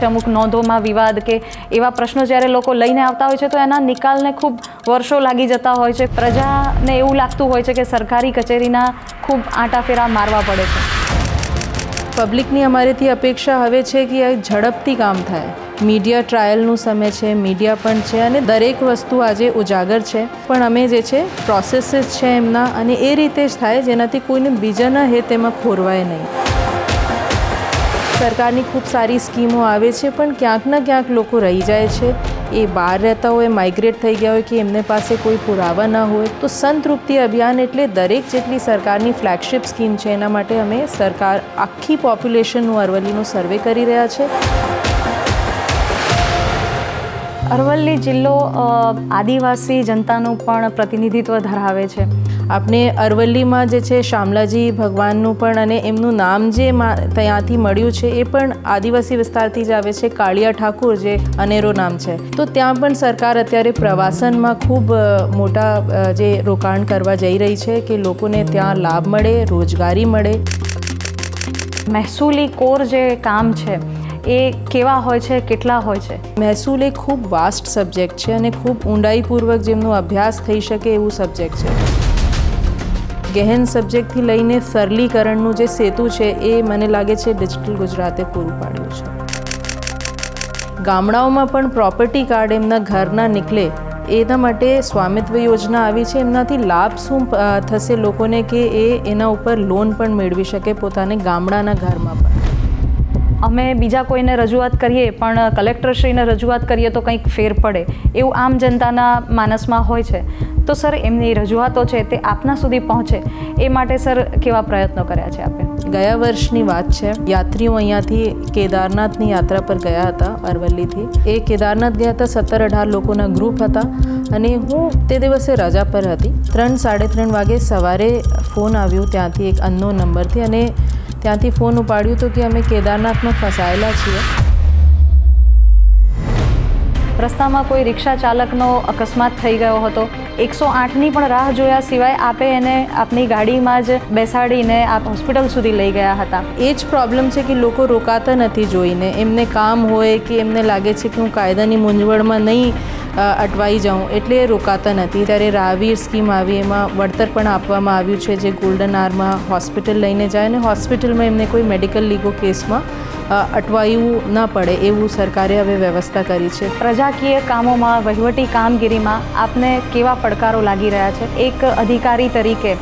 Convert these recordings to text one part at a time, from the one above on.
અમુક નોંધોમાં વિવાદ કે એવા પ્રશ્નો જ્યારે લોકો લઈને આવતા હોય છે તો એના નિકાલને ખૂબ વર્ષો લાગી જતા હોય છે. પ્રજાને એવું લાગતું હોય છે કે સરકારી કચેરીના ખૂબ આંટાફેરા મારવા પડે છે. પબ્લિકની અમારેથી અપેક્ષા હવે છે કે આ ઝડપથી કામ થાય. મીડિયા ટ્રાયલનું સમય છે, મીડિયા પણ છે અને દરેક વસ્તુ આજે ઉજાગર છે, પણ અમે જે છે પ્રોસેસીસ છે એમના અને એ રીતે જ થાય જેનાથી કોઈને બીજાના હિત એમાં ખોરવાય નહીં. સરકારની ખૂબ સારી સ્કીમો આવે છે પણ ક્યાંક ને ક્યાંક લોકો રહી જાય છે. એ બહાર રહેતા હોય, માઇગ્રેટ થઈ ગયા હોય કે એમને પાસે કોઈ પુરાવા ના હોય. તો સંતૃપ્તિ અભિયાન એટલે દરેક જેટલી સરકારની ફ્લેગશિપ સ્કીમ છે એના માટે અમે સરકાર આખી પોપ્યુલેશનનું અરવલ્લીનું સર્વે કરી રહ્યા છે. અરવલ્લી જિલ્લો આદિવાસી જનતાનું પણ પ્રતિનિધિત્વ ધરાવે છે. આપણે અરવલ્લીમાં જે છે શામલાજી ભગવાનનું પણ અને એમનું નામ જે ત્યાંથી મળ્યું છે એ પણ આદિવાસી વિસ્તારથી જ આવે છે. કાળિયા ઠાકુર જે અનેરો નામ છે. તો ત્યાં પણ સરકાર અત્યારે પ્રવાસનમાં ખૂબ મોટા જે રોકાણ કરવા જઈ રહી છે કે લોકોને ત્યાં લાભ મળે, રોજગારી મળે. મહેસૂલી કોર જે કામ છે એ કેવા હોય છે, કેટલા હોય છે? મહેસૂલ એ ખૂબ વાસ્ટ સબ્જેક્ટ છે અને ખૂબ ઊંડાઈપૂર્વક જેમનો અભ્યાસ થઈ શકે એવું સબ્જેક્ટ છે. ગહેન સબ્જેક્ટથી લઈને સરલીકરણનું જે સેતુ છે એ મને લાગે છે ડિજિટલ ગુજરાતે પૂરું પાડ્યું છે. ગામડાઓમાં પણ પ્રોપર્ટી કાર્ડ એમના ઘરના નીકળે એના માટે સ્વામિત્વ યોજના આવી છે. એમનાથી લાભ શું થશે લોકોને કે એના ઉપર લોન પણ મેળવી શકે પોતાને ગામડાના ઘરમાં પણ. અમે બીજા કોઈને રજૂઆત કરીએ પણ કલેક્ટરશ્રીને રજૂઆત કરીએ તો કંઈક ફેર પડે એવું આમ જનતાના માનસમાં હોય છે. તો સર એમની રજૂઆતો છે તે આપના સુધી પહોંચે એ માટે સર કેવા પ્રયત્નો કર્યા છે આપે? ગયા વર્ષની વાત છે. યાત્રીઓ અહીંયાથી કેદારનાથની યાત્રા પર ગયા હતા અરવલ્લીથી. એ કેદારનાથ ગયા હતા 17-18 લોકોના ગ્રુપ હતા અને હું તે દિવસે રજા પર હતી. 3-3:30 વાગે સવારે ફોન આવ્યો ત્યાંથી એક અનનોન નંબરથી અને ત્યાંથી ફોન ઉપાડ્યું તો કે અમે કેદારનાથમાં ફસાયેલા છીએ. રસ્તામાં કોઈ રિક્ષા ચાલકનો અકસ્માત થઈ ગયો હતો. 108ની પણ રાહ જોયા સિવાય આપે એને આપની ગાડીમાં જ બેસાડીને આપ હોસ્પિટલ સુધી લઈ ગયા હતા. એ જ પ્રોબ્લેમ છે કે લોકો રોકાતા નથી જોઈને. એમને કામ હોય કે એમને લાગે છે કે હું કાયદાની મૂંઝવણમાં નહીં અટવાઈ જાઉં એટલે રોકાતા નથી. ત્યારે રાહવીર સ્કીમ આવી, એમાં વળતર પણ આપવામાં આવ્યું છે જે ગોલ્ડન આવરમાં હોસ્પિટલ લઈને જાય અને હોસ્પિટલમાં એમને કોઈ મેડિકલ લીગો કેસમાં અટવાયું ન પડે એવું સરકારે હવે વ્યવસ્થા કરી છે. પ્રજાકીય કામોમાં, વહીવટી કામગીરીમાં આપને કેવા પડકારો લાગી રહ્યા છે? એક અધિકારી તરીકે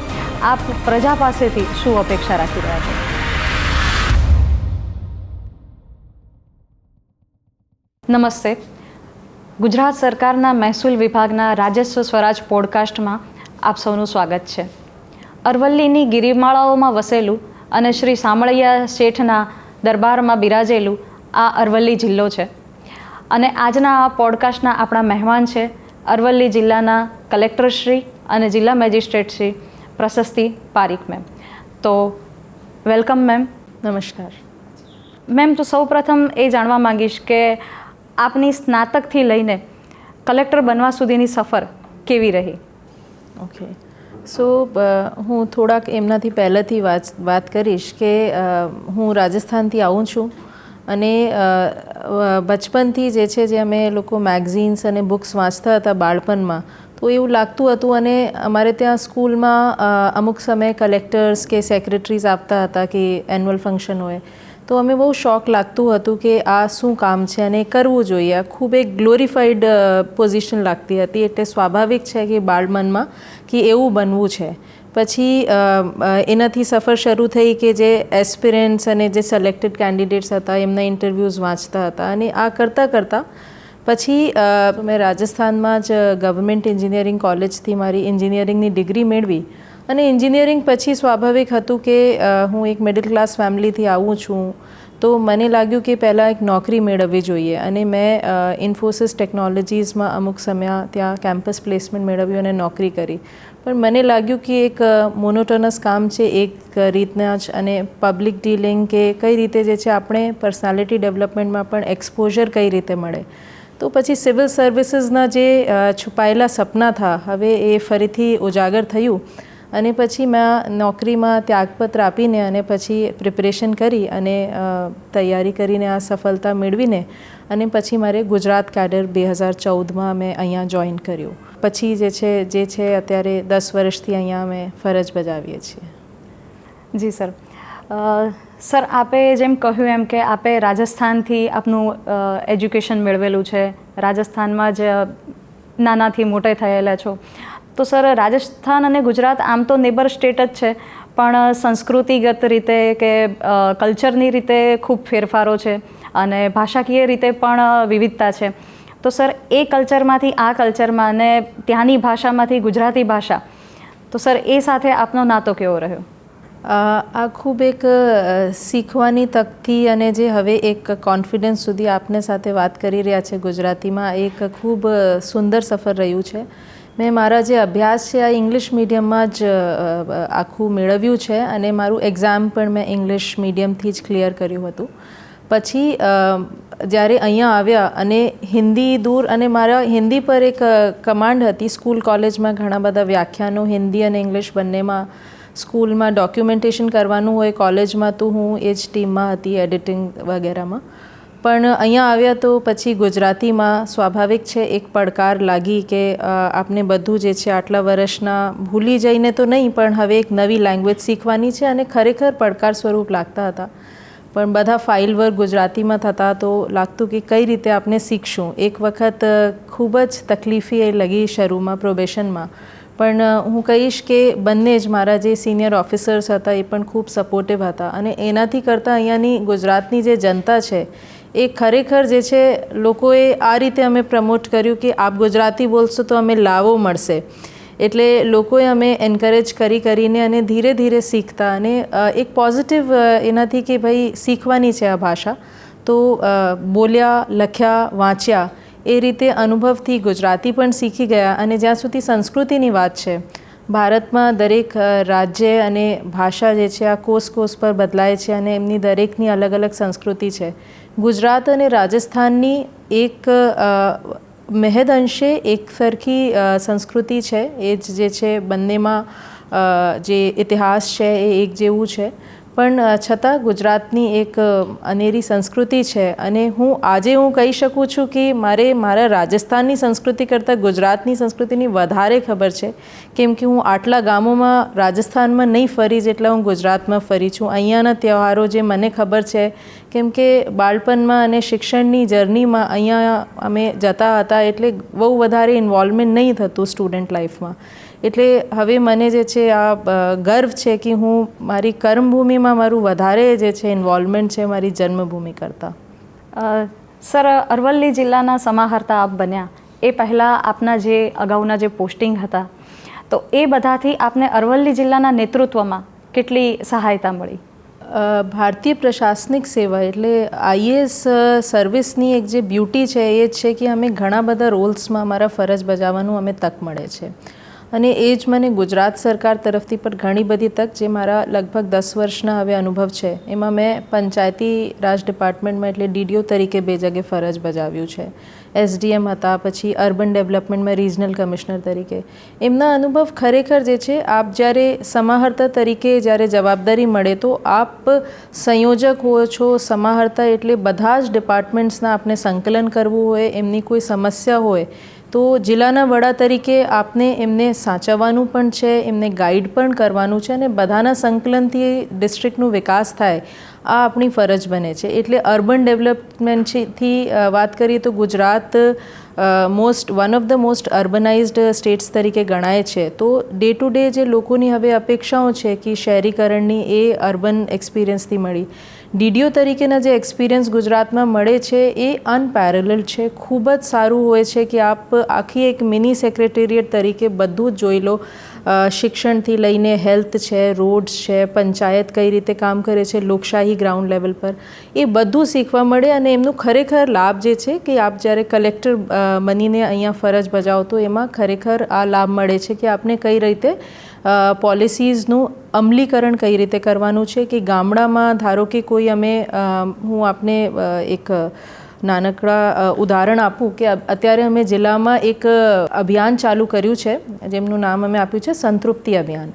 આપ પ્રજા પાસેથી શું અપેક્ષા રાખી રહ્યા છો? નમસ્તે. ગુજરાત સરકારના મહેસૂલ વિભાગના રાજસ્વ સ્વરાજ પોડકાસ્ટમાં આપ સૌનું સ્વાગત છે. અરવલ્લીની ગિરિમાળાઓમાં વસેલું અને શ્રી શામળિયા શેઠના દરબારમાં બિરાજેલું આ અરવલ્લી જિલ્લો છે અને આજના આ પોડકાસ્ટના આપણા મહેમાન છે અરવલ્લી જિલ્લાના કલેક્ટરશ્રી અને જિલ્લા મેજિસ્ટ્રેટ શ્રી પ્રશસ્તિ પારીખ મેમ. તો વેલકમ મેમ. નમસ્કાર મેમ. તો સૌપ્રથમ એ જાણવા માંગીશ કે આપની સ્નાતકથી લઈને કલેક્ટર બનવા સુધીની સફર કેવી રહી? ઓકે. સો હું થોડાક એમનાથી પહેલાંથી વાત કરીશ કે હું રાજસ્થાનથી આવું છું અને બચપનથી જે છે જે અમે લોકો મેગઝીન્સ અને બુક્સ વાંચતા હતા બાળપણમાં તો એવું લાગતું હતું અને અમારે ત્યાં સ્કૂલમાં અમુક સમયે કલેક્ટર્સ કે સેક્રેટરીઝ આવતા હતા કે એન્યુઅલ ફંક્શન હોય તો અમે બહુ શોખ લાગતું હતું કે આ શું કામ છે અને કરવું જોઈએ. આ ખૂબ એક ગ્લોરીફાઈડ પોઝિશન લાગતી હતી એટલે સ્વાભાવિક છે કે બાળમનમાં કે એવું બનવું છે. પછી એનાથી સફર શરૂ થઈ કે જે એસ્પિરન્ટ્સ અને જે સિલેક્ટેડ કેન્ડિડેટ્સ હતા એમના ઇન્ટરવ્યૂઝ વાંચતા હતા અને આ કરતાં કરતાં પછી મેં રાજસ્થાનમાં જ ગવર્મેન્ટ એન્જિનિયરિંગ કોલેજથી મારી એન્જિનિયરિંગની ડિગ્રી મેળવી અને એન્જિનિયરિંગ પછી સ્વાભાવિક હતું કે હું એક મિડલ ક્લાસ ફેમિલીથી આવું છું તો મને લાગ્યું કે પહેલાં એક નોકરી મેળવવી જોઈએ અને મેં ઇન્ફોસિસ ટેકનોલોજીસમાં અમુક સમય ત્યાં કેમ્પસ પ્લેસમેન્ટ મેળવ્યું અને નોકરી કરી. પણ મને લાગ્યું કે એક મોનોટોનસ કામ છે એક રીતના જ અને પબ્લિક ડીલિંગ કે કઈ રીતે જે છે આપણે પર્સનાલિટી ડેવલપમેન્ટમાં પણ એક્સપોઝર કઈ રીતે મળે. તો પછી સિવિલ સર્વિસીસના જે છુપાયેલા સપના હતા હવે એ ફરીથી ઉજાગર થયું અને પછી મેં નોકરીમાં ત્યાગપત્ર આપીને અને પછી પ્રિપરેશન કરી અને તૈયારી કરીને આ સફળતા મેળવીને અને પછી મારે ગુજરાત કેડર 2014માં મેં અહીંયા જોઈન કર્યું. પછી જે છે અત્યારે 10 વર્ષથી અહીંયા અમે ફરજ બજાવીએ છીએ. જી સર. સર, આપે જેમ કહ્યું એમ કે આપે રાજસ્થાનથી આપનું એજ્યુકેશન મેળવેલું છે, રાજસ્થાનમાં જ નાનાથી મોટે થયેલા છો. તો સર, રાજસ્થાન અને ગુજરાત આમ તો નેબર સ્ટેટ જ છે, પણ સંસ્કૃતિગત રીતે કે કલ્ચરની રીતે ખૂબ ફેરફારો છે અને ભાષાકીય રીતે પણ વિવિધતા છે. તો સર, એ કલ્ચરમાંથી આ કલ્ચરમાં અને ત્યાંની ભાષામાંથી ગુજરાતી ભાષા, તો સર એ સાથે આપનો નાતો કેવો રહ્યો? આ ખૂબ એક શીખવાની તકથી અને જે હવે એક કોન્ફિડન્સ સુધી આપને સાથે વાત કરી રહ્યા છે ગુજરાતીમાં, એક ખૂબ સુંદર સફર રહ્યું છે. મેં મારા જે અભ્યાસ છે આ ઇંગ્લિશ મીડિયમમાં જ આખું મેળવ્યું છે અને મારું એક્ઝામ પણ મેં ઇંગ્લિશ મીડિયમથી જ ક્લિયર કર્યું હતું. પછી જ્યારે અહીંયા આવ્યા અને હિન્દી દૂર, અને મારા હિન્દી પર એક કમાન્ડ હતી. સ્કૂલ કોલેજમાં ઘણા બધા વ્યાખ્યાનો હિન્દી અને ઇંગ્લિશ બંનેમાં, સ્કૂલમાં ડોક્યુમેન્ટેશન કરવાનું હોય, કોલેજમાં તો હું એ જ ટીમમાં હતી, એડિટિંગ વગેરેમાં. પણ અહીંયા આવ્યા તો પછી ગુજરાતીમાં સ્વાભાવિક છે એક પડકાર લાગી કે આપને બધું જે છે આટલા વર્ષના ભૂલી જઈને તો નહીં, પણ હવે એક નવી લેંગ્વેજ શીખવાની છે અને ખરેખર પડકાર સ્વરૂપ લાગતા હતા. પણ બધા ફાઇલ વર્ક ગુજરાતીમાં થતા તો લાગતું કે કઈ રીતે આપણે શીખશું. એક વખત ખૂબ જ તકલીફી એ લગી શરૂમાં પ્રોબેશનમાં, પણ હું કહીશ કે બંને જ મારા જે સિનિયર ઓફિસર્સ હતા એ પણ ખૂબ સપોર્ટિવ હતા. અને એનાથી કરતાં અહીંયાની ગુજરાતની જે જનતા છે એ ખરેખર જે છે, લોકોએ આ રીતે અમે પ્રમોટ કર્યું કે આપ ગુજરાતી બોલશો તો અમે લાવો મળશે. એટલે લોકોએ અમે એન્કરેજ કરીને અને ધીરે ધીરે શીખતા, અને એક પોઝિટિવ એનાથી કે ભાઈ શીખવાની છે આ ભાષા, તો બોલ્યા, લખ્યા, વાંચ્યા, એ રીતે અનુભવથી ગુજરાતી પણ શીખી ગયા. અને જ્યાં સુધી સંસ્કૃતિની વાત છે, ભારતમાં દરેક રાજ્ય અને ભાષા જે છે આ કોસ પર બદલાય છે અને એમની દરેકની અલગ અલગ સંસ્કૃતિ છે. ગુજરાત અને રાજસ્થાનની એક મહેદ અંશે એક સરખી સંસ્કૃતિ છે. એ જ જે છે બંનેમાં જે ઇતિહાસ છે એ એક જેવું છે, પણ છતાં ગુજરાતની એક અનેરી સંસ્કૃતિ છે. અને આજે હું કહી શકું છું કે મારા રાજસ્થાનની સંસ્કૃતિ કરતાં ગુજરાતની સંસ્કૃતિની વધારે ખબર છે, કેમ કે હું આટલા ગામોમાં રાજસ્થાનમાં નહીં ફરી જેટલા હું ગુજરાતમાં ફરી છું. અહીંયાના તહેવારો જે મને ખબર છે, કેમ કે બાળપણમાં અને શિક્ષણની જર્નીમાં અહીંયા અમે જતા હતા, એટલે બહુ વધારે ઇન્વોલ્વમેન્ટ નહીં થતું સ્ટુડન્ટ લાઈફમાં. એટલે હવે મને જે છે આ ગર્વ છે કે હું મારી કર્મભૂમિમાં મારું વધારે જે છે ઇન્વોલ્વમેન્ટ છે મારી જન્મભૂમિ કરતાં. સર, અરવલ્લી જિલ્લાના સમાહર્તા આપ બન્યા એ પહેલાં આપના જે અગાઉના જે પોસ્ટિંગ હતા, તો એ બધાથી આપને અરવલ્લી જિલ્લાના નેતૃત્વમાં કેટલી સહાયતા મળી? ભારતીય પ્રશાસનિક સેવા એટલે આઈએએસ સર્વિસની એક જે બ્યુટી છે એ જ છે કે અમે ઘણા બધા રોલ્સમાં મારા ફરજ બજાવવાનું અમે તક મળે છે. અને એ જ મને ગુજરાત સરકાર તરફથી પણ ઘણી બધી તક, જે મારા લગભગ 10 વર્ષના હવે અનુભવ છે, એમાં મેં પંચાયતી રાજ ડિપાર્ટમેન્ટમાં એટલે ડીડીઓ તરીકે 2 જગ્યાએ ફરજ બજાવ્યું છે. એસડીએમ હતા, પછી અર્બન ડેવલપમેન્ટમાં રિજનલ કમિશનર તરીકે. એમના અનુભવ ખરેખર જે છે, આપ જ્યારે સમાહર્તા તરીકે જ્યારે જવાબદારી મળે તો આપ સંયોજક હો છો. સમાહર્તા એટલે બધા જ ડિપાર્ટમેન્ટ્સના આપને સંકલન કરવું હોય, એમની કોઈ સમસ્યા હોય તો જિલ્લાના વડા તરીકે આપને એમને સાચવવાનું પણ છે, એમને ગાઈડ પણ કરવાનું છે, અને બધાના સંકલનથી ડિસ્ટ્રિક્ટનો વિકાસ થાય, આ આપણી ફરજ બને છે. એટલે અર્બન ડેવલપમેન્ટથી વાત કરીએ તો Gujarat one of the most urbanised states તરીકે ગણાય છે. તો ડે ટુ ડે જે લોકોની હવે અપેક્ષાઓ છે કે શહેરીકરણની, એ અર્બન એક્સપિરિયન્સથી મળી. ડીડીઓ તરીકેના જે એક્સપિરિયન્સ ગુજરાતમાં મળે છે એ અનપેરેલલ છે, ખૂબ જ સારું હોય છે કે આપ આખી એક મિની સેક્રેટેરિયેટ તરીકે બધું જ જોઈ લો. શિક્ષણથી લઈને હેલ્થ છે, રોડ્સ છે, પંચાયત કઈ રીતે કામ કરે છે, લોકશાહી ગ્રાઉન્ડ લેવલ પર, એ બધું શીખવા મળે. અને એમનું ખરેખર લાભ જે છે કે આપ જ્યારે કલેક્ટર બનીને અહીંયા ફરજ બજાવો તો એમાં ખરેખર આ લાભ મળે છે કે આપને કઈ રીતે પોલિસીઝનું અમલીકરણ કઈ રીતે કરવાનું છે. કે ગામડામાં ધારો કે કોઈ હું આપને એક નાનકડા ઉદાહરણ આપું કે અત્યારે અમે જિલ્લામાં એક અભિયાન ચાલુ કર્યું છે, જેમનું નામ અમે આપ્યું છે સંતૃપ્તિ અભિયાન.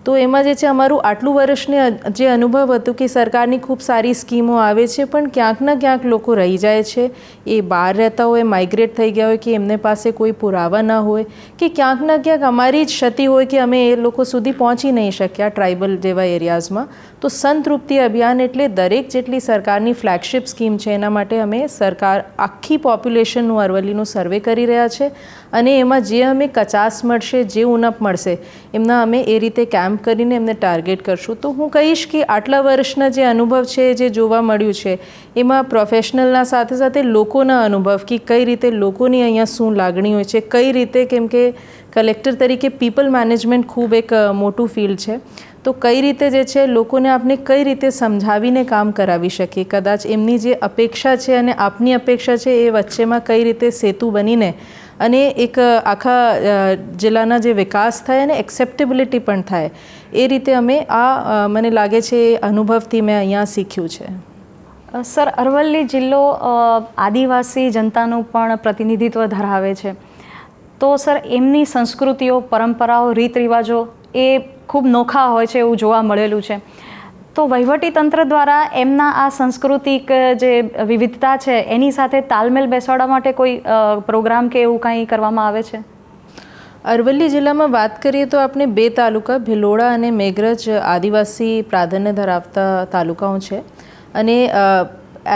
તો એમાં જે છે અમારું આટલું વર્ષને જે અનુભવ હતું કે સરકારની ખૂબ સારી સ્કીમો આવે છે પણ ક્યાંક ને ક્યાંક લોકો રહી જાય છે, એ બહાર રહેતા હોય, માઇગ્રેટ થઈ ગયા હોય કે એમને પાસે કોઈ પુરાવા ન હોય કે ક્યાંક ને ક્યાંક અમારી જ ક્ષતિ હોય કે અમે એ લોકો સુધી પહોંચી નહીં શક્યા ટ્રાઇબલ જેવા એરિયાઝમાં. તો સંતૃપ્તિ અભિયાન એટલે દરેક જેટલી સરકારની ફ્લેગશિપ સ્કીમ છે એના માટે અમે સરકાર આખી પોપ્યુલેશનનું અરવલ્લીનું સર્વે કરી રહ્યા છે અને એમાં જે અમે કચાસ મળશે, જે ઉણપ મળશે એમના અમે એ રીતે કેમ્પ કરીને એમને ટાર્ગેટ કરશું. તો હું કહીશ કે આટલા વર્ષના જે અનુભવ છે, જે જોવા મળ્યું છે એમાં પ્રોફેશનલના સાથે સાથે લોકોના અનુભવ કે કઈ રીતે લોકોની અહીંયા શું લાગણી હોય છે, કઈ રીતે, કેમ કે કલેક્ટર તરીકે પીપલ મેનેજમેન્ટ ખૂબ એક મોટું ફિલ્ડ છે. તો કઈ રીતે જે છે લોકોને આપણે કઈ રીતે સમજાવીને કામ કરાવી શકીએ, કદાચ એમની જે અપેક્ષા છે અને આપની અપેક્ષા છે એ વચ્ચેમાં કઈ રીતે સેતુ બનીને અને એક આખા જિલ્લાના જે વિકાસ થાય અને એક્સેપ્ટેબિલિટી પણ થાય એ રીતે અમે મને લાગે છે એ અનુભવથી મેં અહીંયા શીખ્યું છે. સર, અરવલ્લી જિલ્લો આદિવાસી જનતાનું પણ પ્રતિનિધિત્વ ધરાવે છે. તો સર, એમની સંસ્કૃતિઓ, પરંપરાઓ, રીત રિવાજો એ ખૂબ નોખા હોય છે એવું જોવા મળેલું છે. તો વહીવટીતંત્ર દ્વારા એમના આ સાંસ્કૃતિક જે વિવિધતા છે એની સાથે તાલમેલ બેસાડવા માટે કોઈ પ્રોગ્રામ કે એવું કંઈ કરવામાં આવે છે? અરવલ્લી જિલ્લામાં વાત કરીએ તો આપણે 2 તાલુકા ભિલોડા અને મેઘરજ આદિવાસી પ્રાધાન્ય ધરાવતા તાલુકાઓ છે અને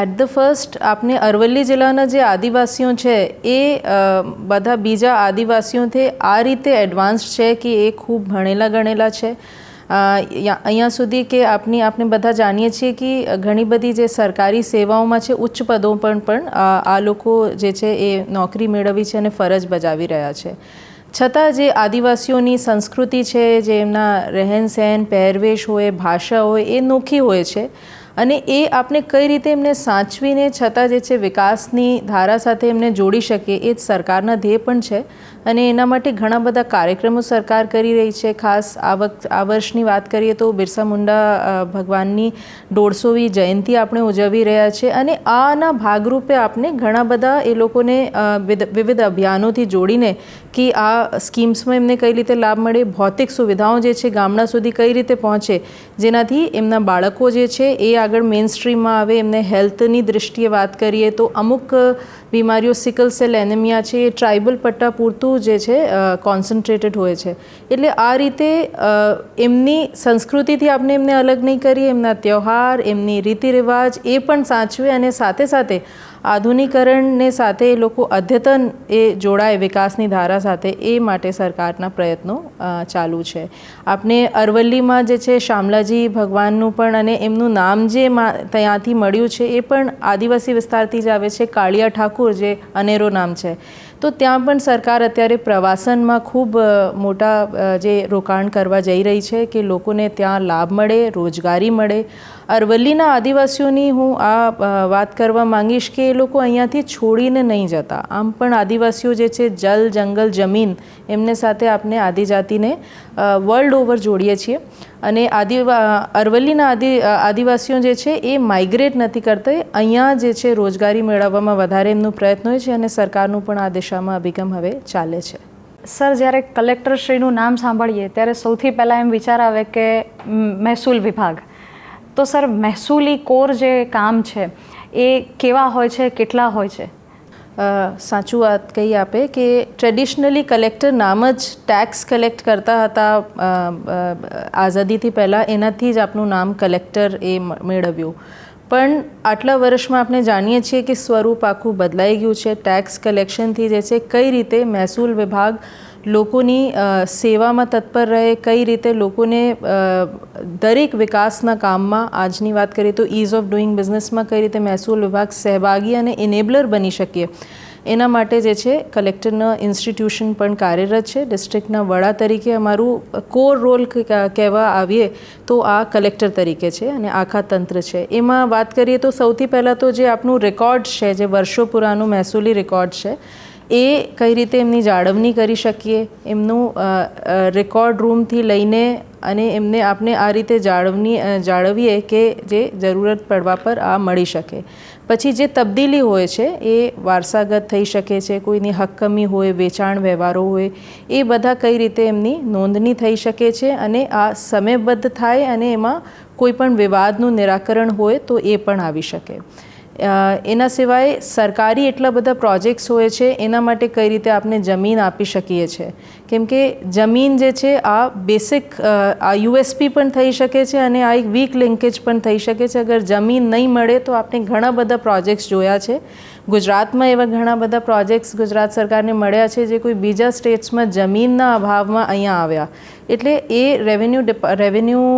એટ ધ ફર્સ્ટ આપણે અરવલ્લી જિલ્લાના જે આદિવાસીઓ છે એ બધા બીજા આદિવાસીઓથી આ રીતે એડવાન્સ છે કે એ ખૂબ ભણેલા ગણેલા છે. અહીંયા સુધી કે આપણે બધા જાણીએ છીએ કે ઘણી બધી જે સરકારી સેવાઓમાં છે ઉચ્ચ પદો પણ આ લોકો જે છે એ નોકરી મેળવી છે અને ફરજ બજાવી રહ્યા છે. છતાં જે આદિવાસીઓની સંસ્કૃતિ છે, જે એમના રહેન સહેન, પહેરવેશ હોય, ભાષા હોય એ નોખી હોય છે અને એ આપણે કઈ રીતે એમને સાચવીને છતાં જે છે વિકાસની ધારા સાથે એમને જોડી શકીએ એ જ સરકારના ધ્યેય પણ છે અને એના માટે ઘણા બધા કાર્યક્રમો સરકાર કરી રહી છે. ખાસ આ વર્ષની વાત કરીએ તો બિરસા મુંડા ભગવાનની 150મી જયંતિ આપણે ઉજવી રહ્યા છે અને આના ભાગરૂપે આપણે ઘણા બધા એ લોકોને વિવિધ અભિયાનોથી જોડીને કે આ સ્કીમ્સમાં એમને કઈ રીતે લાભ મળે, ભૌતિક સુવિધાઓ જે છે ગામડા સુધી કઈ રીતે પહોંચે જેનાથી એમના બાળકો જે છે એ આગળ મેઇન સ્ટ્રીમમાં આવે. એમને હેલ્થની દૃષ્ટિએ વાત કરીએ તો અમુક બીમારીઓ, સિકલ સેલ એનેમિયા છે એ ટ્રાઇબલ પટ્ટા પૂરતું જે છે કોન્સન્ટ્રેટેડ હોય છે. એટલે આ રીતે એમની સંસ્કૃતિથી આપણે એમને અલગ નહીં કરીએ, એમના તહેવાર, એમની રીતિ રિવાજ એ પણ સાચવે અને સાથે સાથે આધુનિકરણને સાથે એ લોકો અદ્યતન એ જોડાય વિકાસની ધારા સાથે એ માટે સરકારના પ્રયત્નો ચાલુ છે. આપણે અરવલ્લીમાં જે છે શામલાજી ભગવાનનું પણ અને એમનું નામ જે ત્યાંથી મળ્યું છે એ પણ આદિવાસી વિસ્તારથી જ આવે છે, કાળિયા ઠાકુર, જે અનેરો નામ છે. તો ત્યાં પણ સરકાર અત્યારે પ્રવાસનમાં ખૂબ મોટા જે રોકાણ કરવા જઈ રહી છે કે લોકોને ત્યાં લાભ મળે, રોજગારી મળે. અરવલ્લીના આદિવાસીઓની હું વાત કરવા માંગીશ કે એ લોકો અહીંયાથી છોડીને નહીં જતા. આમ પણ આદિવાસીઓ જે છે જલ, જંગલ, જમીન એમને સાથે આપણે આદિજાતિને વર્લ્ડ ઓવર જોડીએ છીએ અને અરવલ્લીના આદિવાસીઓ જે છે એ માઇગ્રેટ નથી કરતા, અહીંયા જે છે રોજગારી મેળવવામાં વધારે એમનો પ્રયત્ન હોય છે અને સરકારનું પણ આ દિશામાં અભિગમ હવે ચાલે છે. સર, જ્યારે કલેક્ટરશ્રીનું નામ સાંભળીએ ત્યારે સૌથી પહેલાં એમ વિચાર આવે કે મહેસૂલ વિભાગ. તો સર, મહેસૂલી કોર જે કામ છે એ કેવા હોય છે, કેટલા હોય છે? સાચું વાત કહી આપે કે ટ્રેડિશનલી કલેક્ટર નામ જ ટેક્સ કલેક્ટ કરતા હતા આઝાદીથી પહેલાં, એનાથી જ આપણું નામ કલેક્ટર એ મેળવ્યું. પણ આટલા વર્ષમાં આપણે જાણીએ છીએ કે સ્વરૂપ આખું બદલાઈ ગયું છે. ટેક્સ કલેક્શનથી જે છે કઈ રીતે મહેસૂલ વિભાગ લોકોની સેવામાં તત્પર રહે, કઈ રીતે લોકોને દરેક વિકાસના કામમાં, આજની વાત કરીએ તો ઇઝ ઓફ ડુઈંગ બિઝનેસમાં કઈ રીતે મહેસૂલ વિભાગ સહભાગી અને ઇનેબલર બની શકીએ એના માટે જે છે કલેક્ટરના ઇન્સ્ટિટ્યુશન પણ કાર્યરત છે. ડિસ્ટ્રિક્ટના વડા તરીકે અમારું કોર રોલ કહેવા આવીએ તો આ કલેક્ટર તરીકે છે અને આખા તંત્ર છે. એમાં વાત કરીએ તો સૌથી પહેલાં તો જે આપણું રેકોર્ડ છે, જે વર્ષો પુરાનું મહેસૂલી રેકોર્ડ છે એ કઈ રીતે એમની જાળવણી કરી શકીએ, એમનું રેકોર્ડ રૂમથી લઈને અને એમને આપણે આ રીતે જાળવીએ કે જે જરૂરત પડવા પર આ મળી શકે. પછી જે તબદીલી હોય છે એ વારસાગત થઈ શકે છે, કોઈની હક્કમી હોય, વેચાણ વ્યવહારો હોય, એ બધા કઈ રીતે એમની નોંધણી થઈ શકે છે અને આ સમયબદ્ધ થાય અને એમાં કોઈ પણ વિવાદનું નિરાકરણ હોય તો એ પણ આવી શકે. એના સિવાય સરકારી એટલા બધા પ્રોજેક્ટ્સ હોય છે, એના માટે કઈ રીતે આપણે જમીન આપી શકીએ છીએ, કેમ કે જમીન જે છે આ બેસિક આ યુએસપી પણ થઈ શકે છે અને આ એક વીક લિંકેજ પણ થઈ શકે છે. અગર જમીન નહીં મળે તો આપણે ઘણા બધા પ્રોજેક્ટ્સ જોયા છે. ગુજરાતમાં એવા ઘણા બધા પ્રોજેક્ટ્સ ગુજરાત સરકારને મળ્યા છે જે કોઈ બીજા સ્ટેટ્સમાં જમીનના અભાવમાં અહીંયા આવ્યા. એટલે એ રેવન્યુ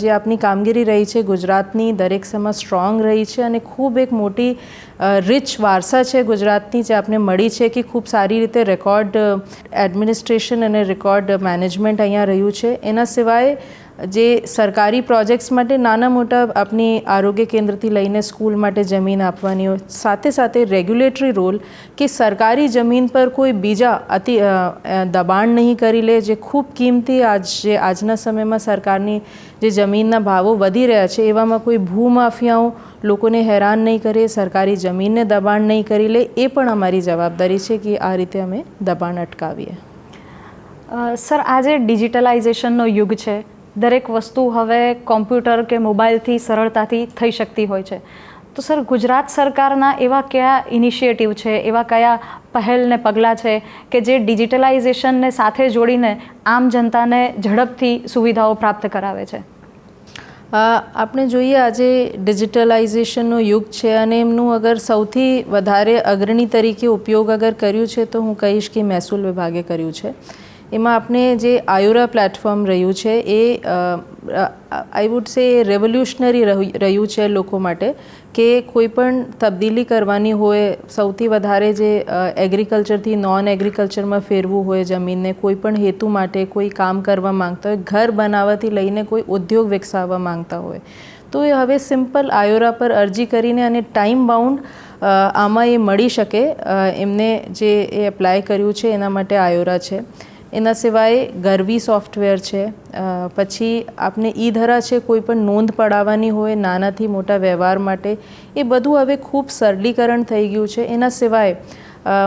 જે આપણી કામગીરી રહી છે ગુજરાતની દરેક સમય સ્ટ્રોંગ રહી છે અને ખૂબ એક મોટી રિચ વારસા છે ગુજરાતની જે આપને મળી છે કે ખૂબ સારી રીતે રેકોર્ડ એડમિનિસ્ટ્રેશન અને રેકોર્ડ મેનેજમેન્ટ અહીંયા રહ્યું છે. એના સિવાય જે સરકારી પ્રોજેક્ટ્સ માટે નાના મોટા આપની આરોગ્ય કેન્દ્રથી લઈને સ્કૂલ માટે જમીન આપવાની હોય, સાથે સાથે રેગ્યુલેટરી રોલ કે સરકારી જમીન પર કોઈ બીજા દબાણ નહીં કરી લે. જે ખૂબ કિંમતી આજના સમયમાં સરકારની જે જમીનના ભાવો વધી રહ્યા છે એવામાં કોઈ ભૂમાફિયાઓ લોકોને હેરાન નહીં કરે, સરકારી જમીનને દબાણ નહીં કરી લે, એ પણ અમારી જવાબદારી છે કે આ રીતે અમે દબાણ અટકાવીએ. સર, આજે ડિજિટલાઇઝેશનનો યુગ છે. દરેક વસ્તુ હવે કોમ્પ્યુટર કે મોબાઈલથી સરળતાથી થઈ શકતી હોય છે. તો સર, ગુજરાત સરકારના એવા કયા ઇનિશિયેટિવ છે, એવા કયા પહેલ ને પગલાં છે કે જે ડિજિટલાઇઝેશનને સાથે જોડીને આમ જનતાને ઝડપથી સુવિધાઓ પ્રાપ્ત કરાવે છે? આપણે જોઈએ આજે ડિજિટલાઇઝેશનનો યુગ છે અને એમનું અગર સૌથી વધારે અગ્રણી તરીકે ઉપયોગ અગર કર્યું છે તો હું કહીશ કે મહેસૂલ વિભાગે કર્યું છે. એમાં આપણે જે આયુરા પ્લેટફોર્મ રહ્યું છે એ આઈ વુડ સે રેવોલ્યુશનરી રહ્યું છે લોકો માટે કે કોઈ પણ તબદીલી કરવાની હોય, સૌથી વધારે જે એગ્રીકલ્ચરથી નોન એગ્રીકલ્ચરમાં ફેરવું હોય જમીનને, કોઈ પણ હેતુ માટે કોઈ કામ કરવા માંગતા હોય, ઘર બનાવવાથી લઈને કોઈ ઉદ્યોગ વિકસાવવા માંગતા હોય, તો એ હવે સિમ્પલ આયોરા પર અરજી કરીને અને ટાઈમ બાઉન્ડ આમાં એ મળી શકે. એમને જે એ એપ્લાય કર્યું છે એના માટે આયોરા છે. એના સિવાય ગરવી સોફ્ટવેર છે. પછી આપને ઈ ધરા છે, કોઈ પણ નોંધ પડાવવાની હોય નાનાથી મોટા વ્યવહાર માટે, એ બધું હવે ખૂબ સરળીકરણ થઈ ગયું છે. એના સિવાય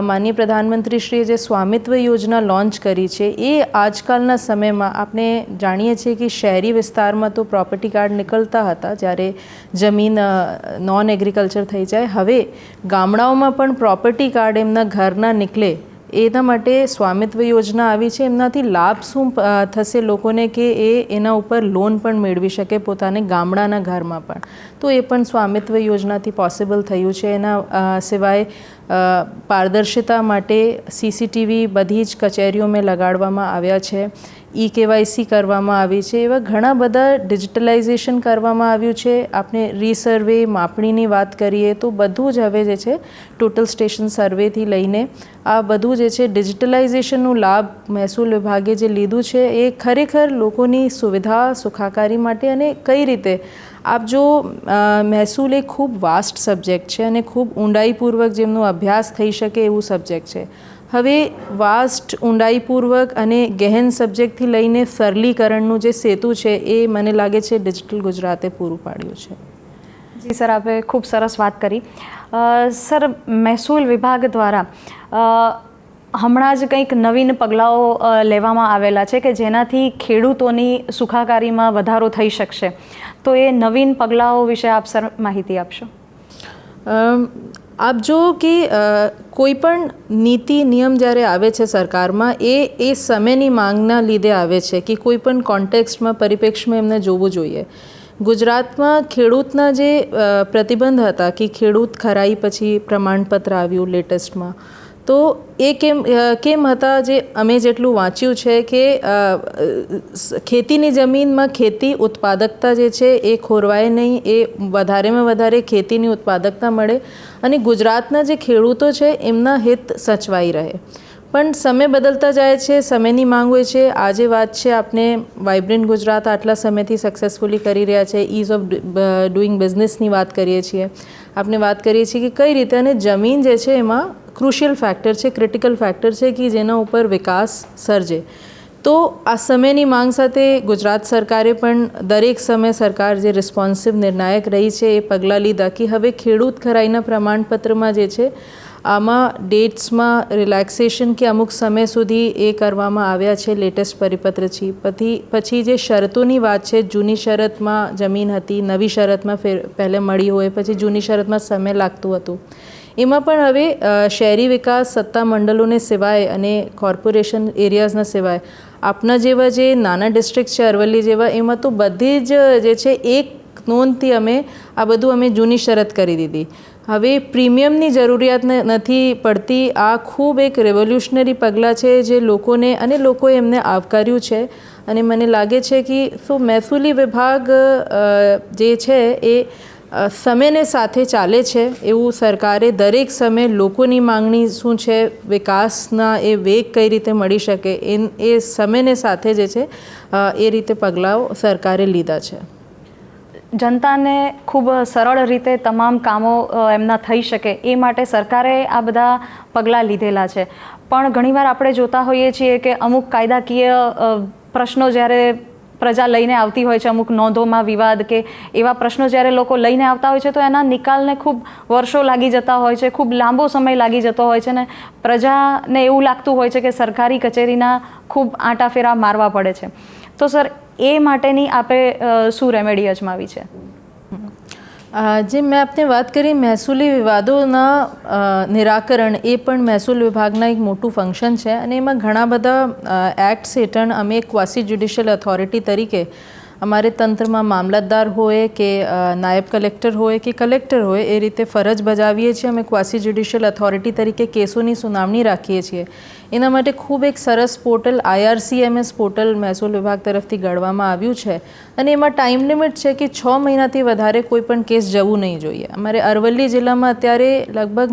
માનનીય પ્રધાનમંત્રીશ્રીએ જે સ્વામિત્વ યોજના લોન્ચ કરી છે એ આજકાલના સમયમાં આપણે જાણીએ છીએ કે શહેરી વિસ્તારમાં તો પ્રોપર્ટી કાર્ડ નીકળતા હતા જ્યારે જમીન નોન એગ્રીકલ્ચર થઈ જાય. હવે ગામડાઓમાં પણ પ્રોપર્ટી કાર્ડ એમના ઘરના નીકળે એના માટે સ્વામિત્વ યોજના આવી છે. એમનાથી લાભ શું થશે લોકોને કે એના ઉપર લોન પણ મેળવી શકે પોતાને ગામડાના ઘરમાં પણ, તો એ પણ સ્વામિત્વ યોજનાથી પોસિબલ થયું છે. એના સિવાય પારદર્શિતા માટે સીસીટીવી બધી જ કચેરીઓમાં લગાડવામાં આવ્યા છે. કેવાયસી કરવામાં આવી છે. એવા ઘણા બધા ડિજિટલાઇઝેશન કરવામાં આવ્યું છે. આપણે રીસર્વે માપણીની વાત કરીએ તો બધું જ હવે જે છે ટોટલ સ્ટેશન સર્વેથી લઈને આ બધું જે છે ડિજિટલાઇઝેશનનો લાભ મહેસૂલ વિભાગે જે લીધું છે એ ખરેખર લોકોની સુવિધા સુખાકારી માટે. અને કઈ રીતે આપ જો મહેસૂલ એ ખૂબ વાસ્ટ સબ્જેક્ટ છે અને ખૂબ ઊંડાઈપૂર્વક જેમનો અભ્યાસ થઈ શકે એવું સબ્જેક્ટ છે. હવે વાસ્ટ ઊંડાઈપૂર્વક અને ગહેન સબ્જેક્ટથી લઈને સરલીકરણનું જે સેતુ છે એ મને લાગે છે ડિજિટલ ગુજરાતે પૂરું પાડ્યું છે. જી સર, આપે ખૂબ સરસ વાત કરી. સર, મહેસૂલ વિભાગ દ્વારા હમણાં જ કંઈક નવીન પગલાઓ લેવામાં આવેલા છે કે જેનાથી ખેડૂતોની સુખાકારીમાં વધારો થઈ શકશે. તો એ નવીન પગલાઓ વિશે આપ સર માહિતી આપશો. આપ જો કે કોઈ પણ નીતિ નિયમ જ્યારે આવે છે સરકારમાં એ સમયની માંગના લીધે આવે છે કે કોઈ પણ કોન્ટેક્સ્ટમાં પરિપ્રેક્ષ્યમાં એમને જોવું જોઈએ. ગુજરાતમાં ખેડૂતના જે પ્રતિબંધ હતા કે ખેડૂત ખરાઈ પછી પ્રમાણપત્ર આવ્યું લેટેસ્ટમાં, તો એ કેમ હતા, જે અમે જેટલું વાંચ્યું છે કે ખેતીની જમીનમાં ખેતી ઉત્પાદકતા જે છે એ ખોરવાય નહીં, એ વધારેમાં વધારે ખેતીની ઉત્પાદકતા મળે અને ગુજરાતના જે ખેડૂતો છે એમના હિત સચવાઈ રહે. પણ સમય બદલતા જાય છે, સમયની માંગ હોય છે. આજે વાત છે આપણે વાઇબ્રન્ટ ગુજરાત આટલા સમયથી સક્સેસફુલી કરી રહ્યા છે, ઇઝ ઓફ ડુઈંગ બિઝનેસની વાત કરીએ છીએ, આપણે વાત કરીએ છીએ કે કઈ રીતે, અને જમીન જે છે એમાં ક્રુશિયલ ફેક્ટર છે, ક્રિટિકલ ફેક્ટર છે કે જેના ઉપર વિકાસ સર્જે. તો આ સમયની માંગ સાથે ગુજરાત સરકારે પણ દરેક સમય સરકાર જે રિસ્પોન્સિવ નિર્ણાયક રહી છે એ પગલાં લીધા કે હવે ખેડૂત ખરાઈના પ્રમાણપત્રમાં જે છે આમાં ડેટ્સમાં રિલેક્સેશન કે અમુક સમય સુધી એ કરવામાં આવ્યા છે લેટેસ્ટ પરિપત્ર છે. પછી જે શરતોની વાત છે, જૂની શરતમાં જમીન હતી, નવી શરતમાં પહેલે મળી હોય, પછી જૂની શરતમાં સમય લાગતું હતું, એમાં પણ હવે શહેરી વિકાસ સત્તા મંડળોને સિવાય અને કોર્પોરેશન એરિયાઝના સિવાય આપના જેવા જે નાના ડિસ્ટ્રિક્ટ છે અરવલ્લી જેવા, એમાં તો બધી જ જે છે એક નોંધથી અમે આ બધું અમે જૂની શરત કરી દીધી. હવે પ્રીમિયમની જરૂરિયાત નથી પડતી. આ ખૂબ એક રેવોલ્યુશનરી પગલાં છે જે લોકોને અને લોકોએ એમને આવકાર્યું છે. અને મને લાગે છે કે મહેસૂલી વિભાગ જે છે એ સમયને સાથે ચાલે છે એવું સરકારે દરેક સમયે લોકોની માંગણી શું છે, વિકાસના એ વેગ કઈ રીતે મળી શકે એ સમયને સાથે જે છે એ રીતે પગલાઓ સરકારે લીધા છે. જનતાને ખૂબ સરળ રીતે તમામ કામો એમના થઈ શકે એ માટે સરકારે આ બધા પગલાં લીધેલા છે. પણ ઘણીવાર આપણે જોતા હોઈએ છીએ કે અમુક કાયદાકીય પ્રશ્નો જ્યારે પ્રજા લઈને આવતી હોય છે, અમુક નોંધોમાં વિવાદ કે એવા પ્રશ્નો જ્યારે લોકો લઈને આવતા હોય છે તો એના નિકાલને ખૂબ વર્ષો લાગી જતા હોય છે, ખૂબ લાંબો સમય લાગી જતો હોય છે ને પ્રજાને એવું લાગતું હોય છે કે સરકારી કચેરીના ખૂબ આંટાફેરા મારવા પડે છે. તો સર, એ માટેની આપણે શું રેમેડી અજમાવી છે? જે મેં આપને વાત કરી મહેસૂલી વિવાદોના નિરાકરણ, એ પણ મહેસૂલ વિભાગના એક મોટું ફંક્શન છે અને એમાં ઘણા બધા એક્ટ્સ હેઠળ અમે એક ક્વાસી જ્યુડિશિયલ ઓથોરિટી તરીકે અમારે તંત્રમાં મામલતદાર હોય કે નાયબ કલેક્ટર હોય કે કલેક્ટર હોય એ રીતે ફરજ બજાવીએ છીએ. અમે ક્વાસી જ્યુડિશિયલ ઓથોરિટી તરીકે કેસોની સુનાવણી રાખીએ છીએ. એના માટે ખૂબ એક સરસ પોર્ટલ IRCMS પોર્ટલ મહેસૂલ વિભાગ તરફથી ઘડવામાં આવ્યું છે અને એમાં ટાઈમ લિમિટ છે કે 6 મહિનાથી વધારે કોઈ પણ કેસ જવું નહીં જોઈએ. અમારે અરવલ્લી જિલ્લામાં અત્યારે લગભગ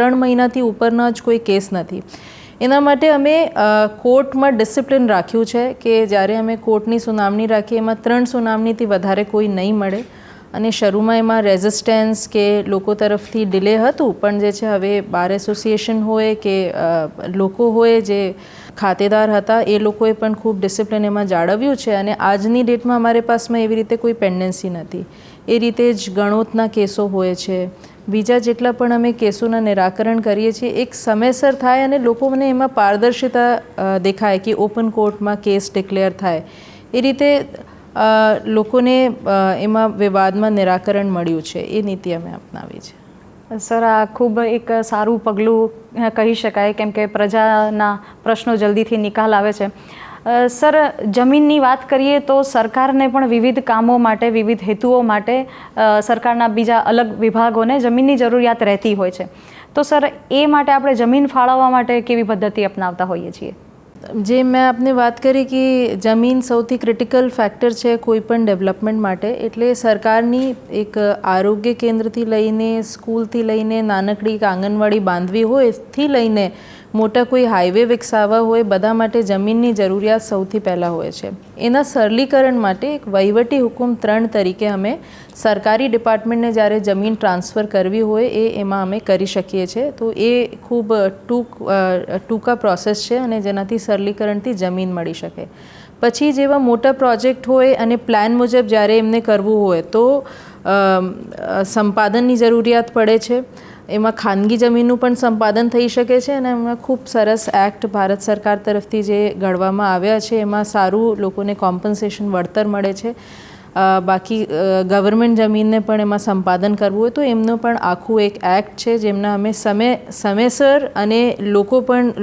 3 મહિનાથી ઉપરના જ કોઈ કેસ નથી. એના માટે અમે કોર્ટમાં ડિસિપ્લિન રાખ્યું છે કે જ્યારે અમે કોર્ટની સુનાવણી રાખીએ એમાં 3 સુનાવણીથી વધારે કોઈ નહીં મળે. અને શરૂમાં એમાં રેઝિસ્ટન્સ કે લોકો તરફથી ડિલે હતું, પણ જે છે હવે બાર એસોસિએશન હોય કે લોકો હોય જે ખાતેદાર હતા એ લોકોએ પણ ખૂબ ડિસિપ્લિન એમાં જાળવ્યું છે અને આજની ડેટમાં અમારી પાસમાં એવી રીતે કોઈ પેન્ડન્સી નથી. એ રીતે જ ગણોતના કેસો હોય છે, બીજા જેટલા પણ અમે કેસોના નિરાકરણ કરીએ છીએ એક સમયસર થાય અને લોકોને એમાં પારદર્શિતા દેખાય કે ઓપન કોર્ટમાં કેસ ડિક્લેર થાય. એ રીતે લોકોને એમાં વિવાદમાં નિરાકરણ મળ્યું છે. એ નીતિ અમે અપનાવી છે. સર, આ ખૂબ એક સારું પગલું કહી શકાય કેમ કે પ્રજાના પ્રશ્નો જલ્દીથી નિકાલ આવે છે. સર, જમીનની વાત કરીએ તો સરકારને પણ વિવિધ કામો માટે, વિવિધ હેતુઓ માટે સરકારના બીજા અલગ વિભાગોને જમીનની જરૂરિયાત રહેતી હોય છે. તો સર, એ માટે આપણે જમીન ફાળવવા માટે કેવી પદ્ધતિ અપનાવતા હોઈએ છીએ? જે મેં આપને વાત કરી કે જમીન સૌથી ક્રિટિકલ ફેક્ટર છે કોઈ પણ ડેવલપમેન્ટ માટે. એટલે સરકારની એક આરોગ્ય કેન્દ્રથી લઈને, સ્કૂલથી લઈને, નાનકડી આંગણવાડી બાંધવી હોય થી લઈને મોટા કોઈ હાઈવે વિકસાવવા હોય, બધા માટે જમીનની જરૂરિયાત સૌથી પહેલાં હોય છે. એના સરલીકરણ માટે એક વહીવટી હુકમ 3 તરીકે અમે સરકારી ડિપાર્ટમેન્ટને જ્યારે જમીન ટ્રાન્સફર કરવી હોય એમાં અમે કરી શકીએ છીએ. તો એ ખૂબ ટૂંકા પ્રોસેસ છે અને જેનાથી સરલીકરણથી જમીન મળી શકે. પછી જેવા મોટા પ્રોજેક્ટ હોય અને પ્લાન મુજબ જ્યારે એમને કરવું હોય તો સંપાદનની જરૂરિયાત પડે છે. એમાં ખાનગી જમીનનું પણ સંપાદન થઈ શકે છે અને એમાં ખૂબ સરસ એક્ટ ભારત સરકાર તરફથી જે ઘડવામાં આવ્યા છે એમાં સારું લોકોને કોમ્પન્સેશન વળતર મળે છે. બાકી ગવર્મેન્ટ જમીનને પણ એમાં સંપાદન કરવું હોય તો એમનું પણ આખું એક એક્ટ છે જેમના અમે સમયસર અને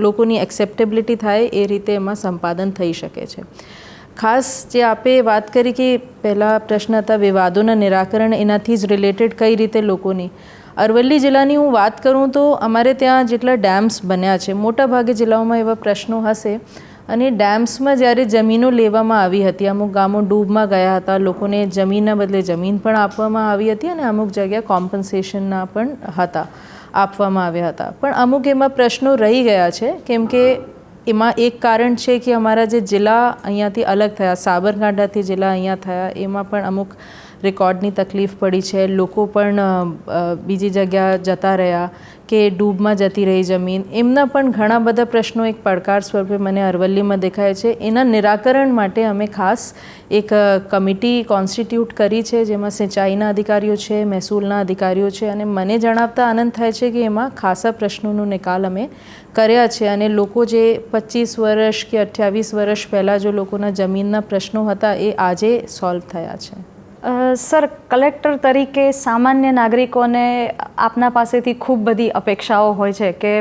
લોકોની એક્સેપ્ટેબિલિટી થાય એ રીતે એમાં સંપાદન થઈ શકે છે. ખાસ જે આપે વાત કરી કે પહેલાં પ્રશ્ન હતા વિવાદોના નિરાકરણ, એનાથી જ રિલેટેડ કઈ રીતે લોકોની અરવલ્લી જિલ્લાની હું વાત કરું તો અમારે ત્યાં જેટલા ડેમ્સ બન્યા છે, મોટા ભાગે જિલ્લાઓમાં એવા પ્રશ્નો હશે અને ડેમ્સમાં જ્યારે જમીનો લેવામાં આવી હતી, અમુક ગામો ડૂબમાં ગયા હતા, લોકોને જમીનના બદલે જમીન પણ આપવામાં આવી હતી અને અમુક જગ્યાએ કોમ્પન્સેશનના પણ આપવામાં આવ્યા હતા. પણ અમુક એમાં પ્રશ્નો રહી ગયા છે કેમ કે એમાં એક કારણ છે કે અમારા જે જિલ્લા અહીંયાથી અલગ થયા, સાબરકાંઠાથી જિલ્લા અહીંયા થયા, એમાં પણ અમુક રેકોર્ડની તકલીફ પડી છે, લોકો પણ બીજી જગ્યા જતા રહ્યા કે ડૂબમાં જતી રહી જમીન, એમના પણ ઘણા બધા પ્રશ્નો એક પડકાર સ્વરૂપે મને અરવલ્લીમાં દેખાય છે. એના નિરાકરણ માટે અમે ખાસ એક કમિટી કોન્સ્ટિટ્યૂટ કરી છે, જેમાં સિંચાઈના અધિકારીઓ છે, મહેસૂલના અધિકારીઓ છે, અને મને જણાવતા આનંદ થાય છે કે એમાં ખાસા પ્રશ્નોનો નિકાલ અમે કર્યા છે. અને લોકો જે 25 વર્ષ કે 28 વર્ષ પહેલાં જો લોકોના જમીનના પ્રશ્નો હતા એ આજે સોલ્વ થયા છે. સર, કલેક્ટર તરીકે સામાન્ય નાગરિકોને આપના પાસેથી ખૂબ બધી અપેક્ષાઓ હોય છે કે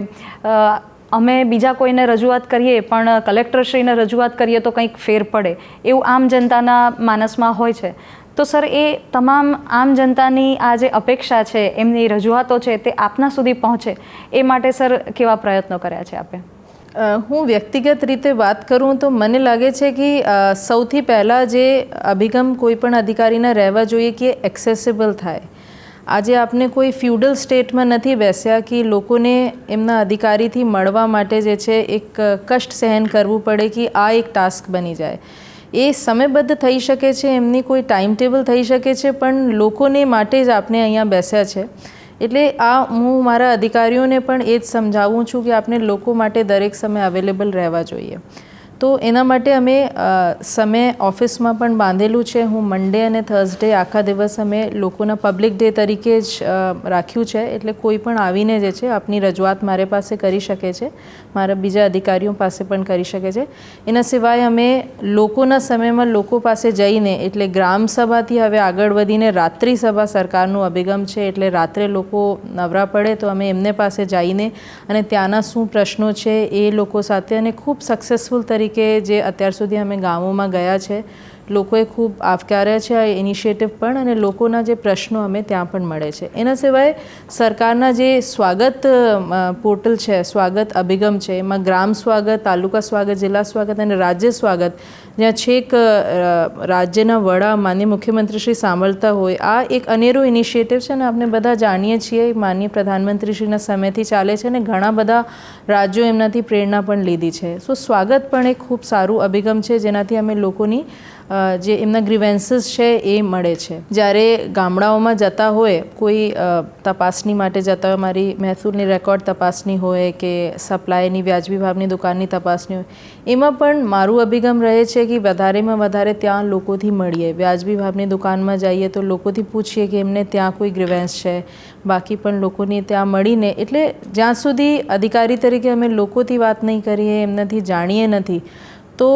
અમે બીજા કોઈને રજૂઆત કરીએ પણ કલેક્ટરશ્રીને રજૂઆત કરીએ તો કંઈક ફેર પડે, એવું આમ જનતાના માનસમાં હોય છે. તો સર, એ તમામ આમ જનતાની આ જે અપેક્ષા છે, એમની રજૂઆતો છે, તે આપના સુધી પહોંચે એ માટે સર કેવા પ્રયત્નો કર્યા છે આપે? હું વ્યક્તિગત રીતે વાત કરું તો મને લાગે છે કે સૌથી પહેલાં જે અભિગમ કોઈ પણ અધિકારીના રહેવા જોઈએ કે એક્સેસિબલ થાય. આજે આપણે કોઈ ફ્યુડલ સ્ટેટમાં નથી બેસ્યા કે લોકોને એમના અધિકારીથી મળવા માટે જે છે એક કષ્ટ સહન કરવું પડે કે આ એક ટાસ્ક બની જાય. એ સમયબદ્ધ થઈ શકે છે, એમની કોઈ ટાઈમ ટેબલ થઈ શકે છે, પણ લોકોને માટે જ આપણે અહીંયા બેસ્યા છે. એટલે આ હું મારા અધિકારીઓને પણ એ જ સમજાવું છું કે આપણે લોકો માટે દરેક સમય અવેલેબલ રહેવા જોઈએ. તો એના માટે અમે સમય ઓફિસમાં પણ બાંધેલું છે. હું મંડે અને થર્સડે આખા દિવસ અમે લોકોના પબ્લિક ડે તરીકે જ રાખ્યું છે. એટલે કોઈ પણ આવીને જે છે આપની રજૂઆત મારી પાસે કરી શકે છે, મારા બીજા અધિકારીઓ પાસે પણ કરી શકે છે. એના સિવાય અમે લોકોના સમયમાં લોકો પાસે જઈને, એટલે ગ્રામસભાથી હવે આગળ વધીને રાત્રિ સભા સરકારનું અભિગમ છે. એટલે રાત્રે લોકો નવરા પડે તો અમે એમને પાસે જઈને અને ત્યાંના શું પ્રશ્નો છે એ લોકો સાથે, અને ખૂબ સક્સેસફુલ તરીકે જે અત્યાર સુધી અમે ગામોમાં ગયા છે, લોકોએ ખૂબ આવકાર્યા છે આ ઇનિશિયેટિવ પણ, અને લોકોના જે પ્રશ્નો અમે ત્યાં પણ મળે છે. એના સિવાય સરકારના જે સ્વાગત પોર્ટલ છે, સ્વાગત અભિગમ છે, એમાં ગ્રામ સ્વાગત, તાલુકા સ્વાગત, જિલ્લા સ્વાગત અને રાજ્ય સ્વાગત, જ્યાં છેક રાજ્યના વડા માનનીય મુખ્યમંત્રી શ્રી સાંભળતા હોય, આ એક અનેરો ઇનિશિયેટિવ છે. અને આપણે બધા જાણીએ છીએ માનનીય પ્રધાનમંત્રીશ્રીના સમયથી ચાલે છે, અને ઘણા બધા રાજ્યો એમનાથી પ્રેરણા પણ લીધી છે. સો સ્વાગત પણ એક ખૂબ સારું અભિગમ છે, જેનાથી અમે લોકોની જે એમના ગ્રીવેન્સીસ છે એ મળે છે. જ્યારે ગામડાઓમાં જતા હોય, કોઈ તપાસણી માટે જતા હોય, મારી મહેસૂલની રેકોર્ડ તપાસણી હોય કે સપ્લાયની વ્યાજબી ભાવની દુકાનની તપાસણી હોય, એમાં પણ મારું અભિગમ રહે છે કે વધારેમાં વધારે ત્યાં લોકોથી મળીએ. વ્યાજબી ભાવની દુકાનમાં જઈએ તો લોકોથી પૂછીએ કે એમને ત્યાં કોઈ ગ્રીવેન્સ છે, બાકી પણ લોકોની ત્યાં મળીને, એટલે જ્યાં સુધી અધિકારી તરીકે અમે લોકોથી વાત નહીં કરીએ, એમનાથી જાણીએ નથી, તો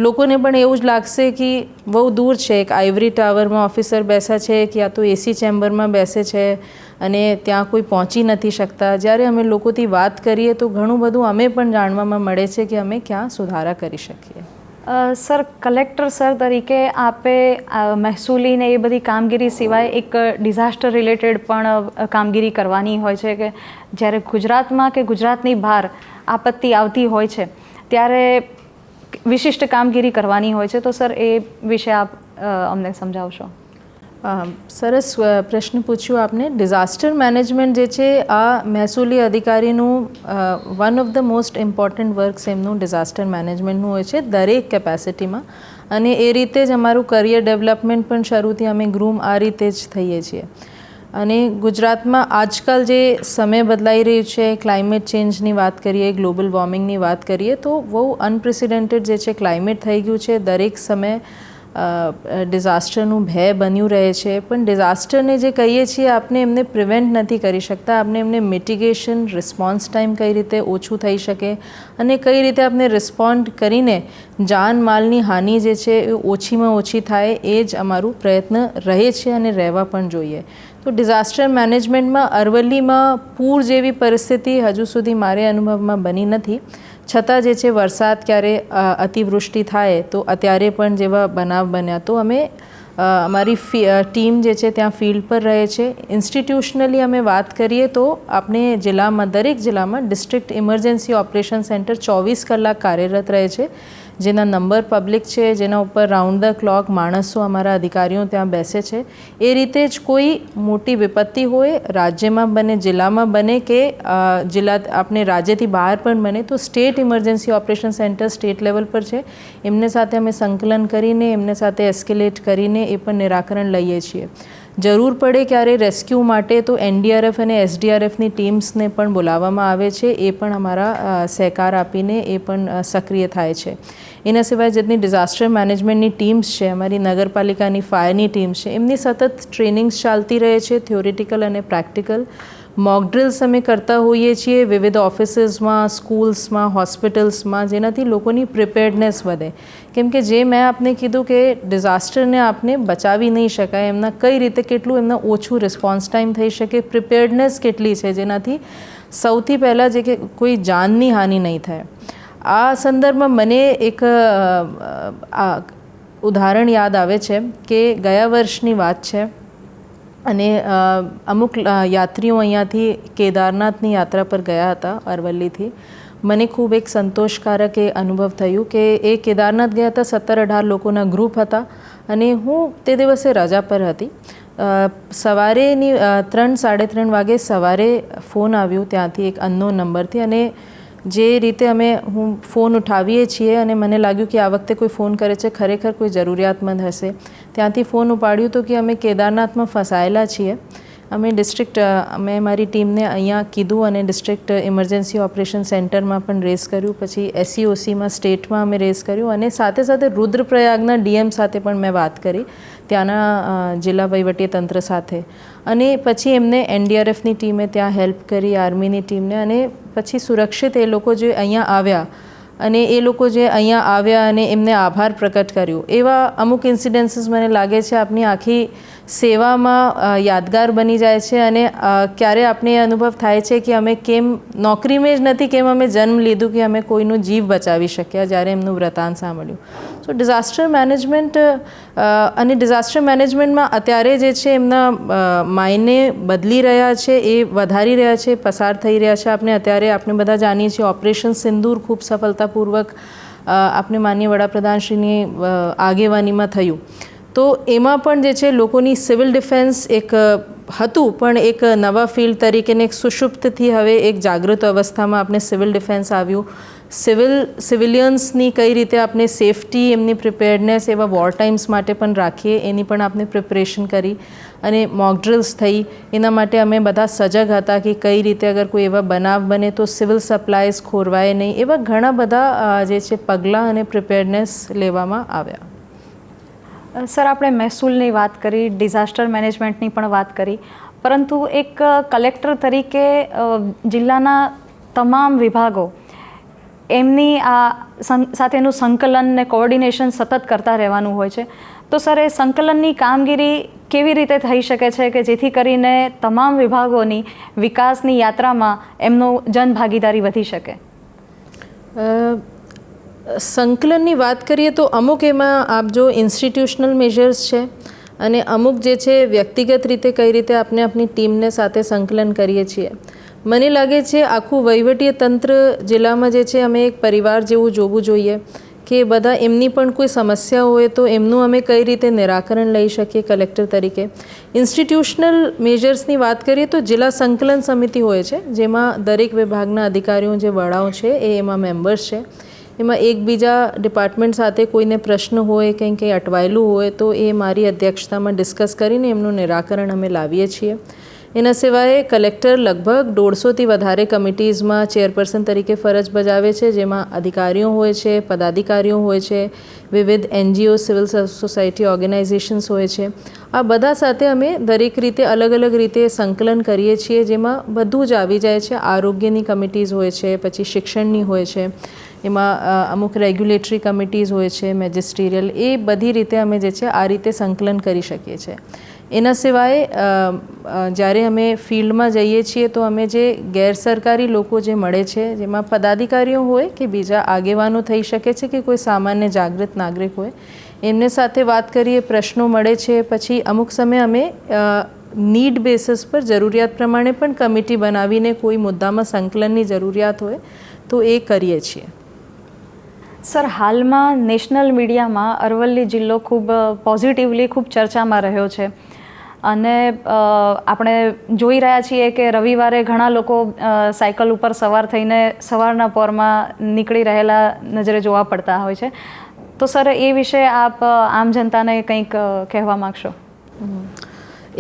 લોકોને પણ એવું જ લાગશે કે બહુ દૂર છે, એક આઇવરી ટાવરમાં ઓફિસર બેસા છે કે યા તો એસી ચેમ્બરમાં બેસે છે અને ત્યાં કોઈ પહોંચી નથી શકતા. જ્યારે અમે લોકોથી વાત કરીએ તો ઘણું બધું અમે પણ જાણવામાં મળે છે કે અમે ક્યાં સુધારા કરી શકીએ. સર, કલેક્ટર સર તરીકે આપે મહેસૂલીને એ બધી કામગીરી સિવાય એક ડિઝાસ્ટર રિલેટેડ પણ કામગીરી કરવાની હોય છે કે જ્યારે ગુજરાતમાં કે ગુજરાતની બહાર આપત્તિ આવતી હોય છે ત્યારે વિશિષ્ટ કામગીરી કરવાની હોય છે. તો સર, એ વિશે આપ અમને સમજાવશો? સરસ પ્રશ્ન પૂછ્યો આપને. ડિઝાસ્ટર મેનેજમેન્ટ જે છે આ મહેસૂલી અધિકારીનું one of the most important works એમનું ડિઝાસ્ટર મેનેજમેન્ટનું હોય છે દરેક કેપેસિટીમાં. અને એ રીતે જ અમારું કરિયર ડેવલપમેન્ટ પણ શરૂથી અમે ગ્રૂમ આ રીતે જ થઈએ છીએ. અને ગુજરાતમાં આજકાલ જે સમય બદલાઈ રહ્યું છે, ક્લાઇમેટ ચેન્જની વાત કરીએ, ગ્લોબલ વોર્મિંગની વાત કરીએ, તો બહુ અનપ્રેસિડેન્ટેડ જે છે ક્લાઇમેટ થઈ ગયું છે. દરેક સમય ડિઝાસ્ટરનું ભય બન્યું રહે છે. પણ ડિઝાસ્ટરને જે કહીએ છીએ આપણે એમને પ્રિવેન્ટ નથી કરી શકતા. આપણે એમને મિટિગેશન, રિસ્પોન્સ ટાઈમ કઈ રીતે ઓછું થઈ શકે અને કઈ રીતે આપણે રિસ્પોન્ડ કરીને જાનમાલની હાનિ જે છે એ ઓછીમાં ઓછી થાય, એ જ અમારું પ્રયત્ન રહે છે અને રહેવા પણ જોઈએ. તો ડિઝાસ્ટર મેનેજમેન્ટમાં અરવલ્લીમાં પૂર જેવી પરિસ્થિતિ હજુ સુધી મારે અનુભવમાં બની નથી. છતાં જે છે વરસાદ ક્યારે અતિવૃષ્ટિ થાય તો અત્યારે પણ જેવા બનાવ બન્યા, તો અમે અમારી ટીમ જે છે ત્યાં ફિલ્ડ પર રહે છે. ઇન્સ્ટિટ્યુશનલી અમે વાત કરીએ તો આપણે જિલ્લામાં, દરેક જિલ્લામાં ડિસ્ટ્રિક્ટ ઇમરજન્સી ઓપરેશન સેન્ટર 24 કલાક કાર્યરત રહે છે, જેના નંબર પબ્લિક છે, જેના ઉપર રાઉન્ડ ધ ક્લોક માણસો અમારા અધિકારીઓ ત્યાં બેસે છે. એ રીતે જ કોઈ મોટી વિપત્તિ હોય, રાજ્યમાં બને, જિલ્લામાં બને કે આપણે રાજ્યથી બહાર પણ બને, તો state emergency operation centre state level પર છે. એમને સાથે અમે સંકલન કરીને, એમને સાથે એસ્કેલેટ કરીને એ પણ નિરાકરણ લઈએ છીએ. જરૂર પડે ક્યારે રેસ્ક્યુ માટે તો NDRF અને SDRFની ટીમ્સને પણ બોલાવવામાં આવે છે. એ પણ અમારા સહકાર આપીને એ પણ સક્રિય થાય છે. એના સિવાય જેટલી ડિઝાસ્ટર મેનેજમેન્ટની ટીમ્સ છે, અમારી નગરપાલિકાની ફાયરની ટીમ્સ છે, એમની સતત ટ્રેનિંગ્સ ચાલતી રહે છે, થિયોરિટિકલ અને પ્રેક્ટિકલ. મોક ડ્રિલ્સ અમે કરતા હોઈએ છીએ વિવિધ ઓફિસીસમાં, સ્કૂલ્સમાં, હોસ્પિટલ્સમાં, જેનાથી લોકોની પ્રિપેર્ડનેસ વધે. કેમ કે જે મેં આપને કીધું કે ડિઝાસ્ટરને આપને બચાવી નહીં શકાય, એમના કઈ રીતે કેટલું એમના ઓછું રિસ્પોન્સ ટાઈમ થઈ શકે, પ્રિપેર્ડનેસ કેટલી છે, જેનાથી સૌથી પહેલાં જે કે કોઈ જાનની હાનિ નહીં થાય. આ સંદર્ભમાં મને એક ઉદાહરણ યાદ આવે છે કે ગયા વર્ષની વાત છે અને અમુક યાત્રીઓ અહીંયાથી કેદારનાથની યાત્રા પર ગયા હતા અરવલ્લીથી. મને ખૂબ એક સંતોષકારક એ અનુભવ થયું કે એ કેદારનાથ ગયા હતા, 17-18 લોકોના ગ્રુપ હતા અને હું તે દિવસે રજા પર હતી. સવારેની 3-3:30 વાગે સવારે ફોન આવ્યો ત્યાંથી એક અનનોન નંબરથી અને જે રીતે હું ફોન ઉઠાવીએ છીએ અને મને લાગ્યું કે આ વખતે કોઈ ફોન કરે છે, ખરેખર કોઈ જરૂરિયાતમંદ હશે. ત્યાંથી ફોન ઉપાડ્યું તો કે અમે કેદારનાથમાં ફસાયેલા છીએ. અમે મારી ટીમને અહીંયા કીધું અને ડિસ્ટ્રિક્ટ ઇમરજન્સી ઓપરેશન સેન્ટરમાં પણ રેઝ કર્યું. પછી SEOCમાં સ્ટેટમાં અમે રેઝ કર્યું અને સાથે સાથે રુદ્રપ્રયાગના DM સાથે પણ મેં વાત કરી, ત્યાંના જિલ્લા વહીવટીતંત્ર સાથે. અને પછી એમને NDRFની ટીમે ત્યાં હેલ્પ કરી, આર્મીની ટીમને, અને પછી સુરક્ષિત એ લોકો જે અહીંયા આવ્યા અને એમને આભાર પ્રકટ કર્યો. એવા અમુક ઇન્સિડન્સીસ મને લાગે છે આપની આખી સેવામાં યાદગાર બની જાય છે અને ક્યારે આપણે એ અનુભવ થાય છે કે અમે કેમ નોકરીમાં જ નથી, કેમ અમે જન્મ લીધું કે અમે કોઈનો જીવ બચાવી શક્યા જ્યારે એમનું વૃત્તાંત સાંભળ્યું. સો ડિઝાસ્ટર મેનેજમેન્ટ અને ડિઝાસ્ટર મેનેજમેન્ટમાં અત્યારે જે છે એમના માયને બદલી રહ્યા છે, એ વધારી રહ્યા છે, પસાર થઈ રહ્યા છે. આપણે બધા જાણીએ છીએ ઓપરેશન સિંદૂર ખૂબ સફળતાપૂર્વક આપણે માનનીય વડાપ્રધાનશ્રીની આગેવાનીમાં થયું. તો એમાં પણ જે છે લોકોની સિવિલ ડિફેન્સ એક હતું, પણ એક નવા ફિલ્ડ તરીકે એક સુષુપ્તથી હવે એક જાગૃત અવસ્થામાં આપણે સિવિલ ડિફેન્સ આવ્યું. સિવિલિયન્સની કઈ રીતે આપણે સેફટી, એમની પ્રિપેર્ડનેસ એવા વોર ટાઈમ્સ માટે પણ રાખીએ, એની પણ આપણે પ્રિપરેશન કરી અને મોક ડ્રિલ્સ થઈ. એના માટે અમે બધા સજગ હતા કે કઈ રીતે અગર કોઈ એવા બનાવ બને તો સિવિલ સપ્લાયઝ ખોરવાય નહીં. એવા ઘણા બધા જે છે પગલાં અને પ્રિપેર્ડનેસ લેવામાં આવ્યા. સર, આપણે મહેસૂલની વાત કરી, ડિઝાસ્ટર મેનેજમેન્ટની પણ વાત કરી, પરંતુ એક કલેક્ટર તરીકે જિલ્લાના તમામ વિભાગો એમની સાથેનું સંકલન ને કોઓર્ડિનેશન સતત કરતા રહેવાનું હોય છે. તો સર, એ સંકલનની કામગીરી કેવી રીતે થઈ શકે છે કે જેથી કરીને તમામ વિભાગોની વિકાસની યાત્રામાં એમનું જનભાગીદારી વધી શકે? સંકલનની વાત કરીએ તો અમુક એમાં આપ જો ઇન્સ્ટિટ્યુશનલ મેજર્સ છે અને અમુક જે છે વ્યક્તિગત રીતે કઈ રીતે આપણે આપણી ટીમને સાથે સંકલન કરીએ છીએ. મને લાગે છે આખું વહીવટીય તંત્ર જિલ્લામાં જે છે અમે એક પરિવાર જેવું જોવું જોઈએ કે બધા એમની પણ કોઈ સમસ્યા હોય તો એમનું અમે કઈ રીતે નિરાકરણ લઈ શકીએ કલેક્ટર તરીકે. ઇન્સ્ટિટ્યુશનલ મેજર્સની વાત કરીએ તો જિલ્લા સંકલન સમિતિ હોય છે, જેમાં દરેક વિભાગના અધિકારીઓ જે વડાઓ છે એ એમાં મેમ્બર્સ છે. એમાં એકબીજા ડિપાર્ટમેન્ટ સાથે કોઈને પ્રશ્ન હોય, કંઈ અટવાયેલું હોય તો એ મારી અધ્યક્ષતામાં ડિસ્કસ કરીને એમનું નિરાકરણ અમે લાવીએ છીએ. એના સિવાય કલેક્ટર લગભગ 150થી વધારે કમિટીઝમાં ચેરપર્સન તરીકે ફરજ બજાવે છે, જેમાં અધિકારીઓ હોય છે, પદાધિકારીઓ હોય છે, વિવિધ NGO, સિવિલ સોસાયટી ઓર્ગેનાઇઝેશન્સ હોય છે. આ બધા સાથે અમે દરેક રીતે અલગ અલગ રીતે સંકલન કરીએ છીએ, જેમાં બધું જ આવી જાય છે. આરોગ્યની કમિટીઝ હોય છે, પછી શિક્ષણની હોય છે, એમાં અમુક રેગ્યુલેટરી કમિટીઝ હોય છે, મેજિસ્ટ્રીરિયલ, એ બધી રીતે અમે જે છે આ રીતે સંકલન કરી શકીએ છીએ. એના સિવાય જ્યારે અમે ફિલ્ડમાં જઈએ છીએ તો અમે જે ગેરસરકારી લોકો જે મળે છે, જેમાં પદાધિકારીઓ હોય કે બીજા આગેવાનો થઈ શકે છે કે કોઈ સામાન્ય જાગૃત નાગરિક હોય, એમને સાથે વાત કરીએ, પ્રશ્નો મળે છે. પછી અમુક સમય અમે નીડ બેસિસ પર જરૂરિયાત પ્રમાણે પણ કમિટી બનાવીને કોઈ મુદ્દામાં સંકલનની જરૂરિયાત હોય તો એ કરીએ છીએ. સર, હાલમાં નેશનલ મીડિયામાં અરવલ્લી જિલ્લો ખૂબ પોઝિટિવલી ખૂબ ચર્ચામાં રહ્યો છે અને આપણે જોઈ રહ્યા છીએ કે રવિવારે ઘણા લોકો સાયકલ ઉપર સવાર થઈને સવારના પહોરમાં નીકળી રહેલા નજરે જોવા પડતા હોય છે. તો સર, એ વિશે આપ આમ જનતાને કંઈક કહેવા માગશો?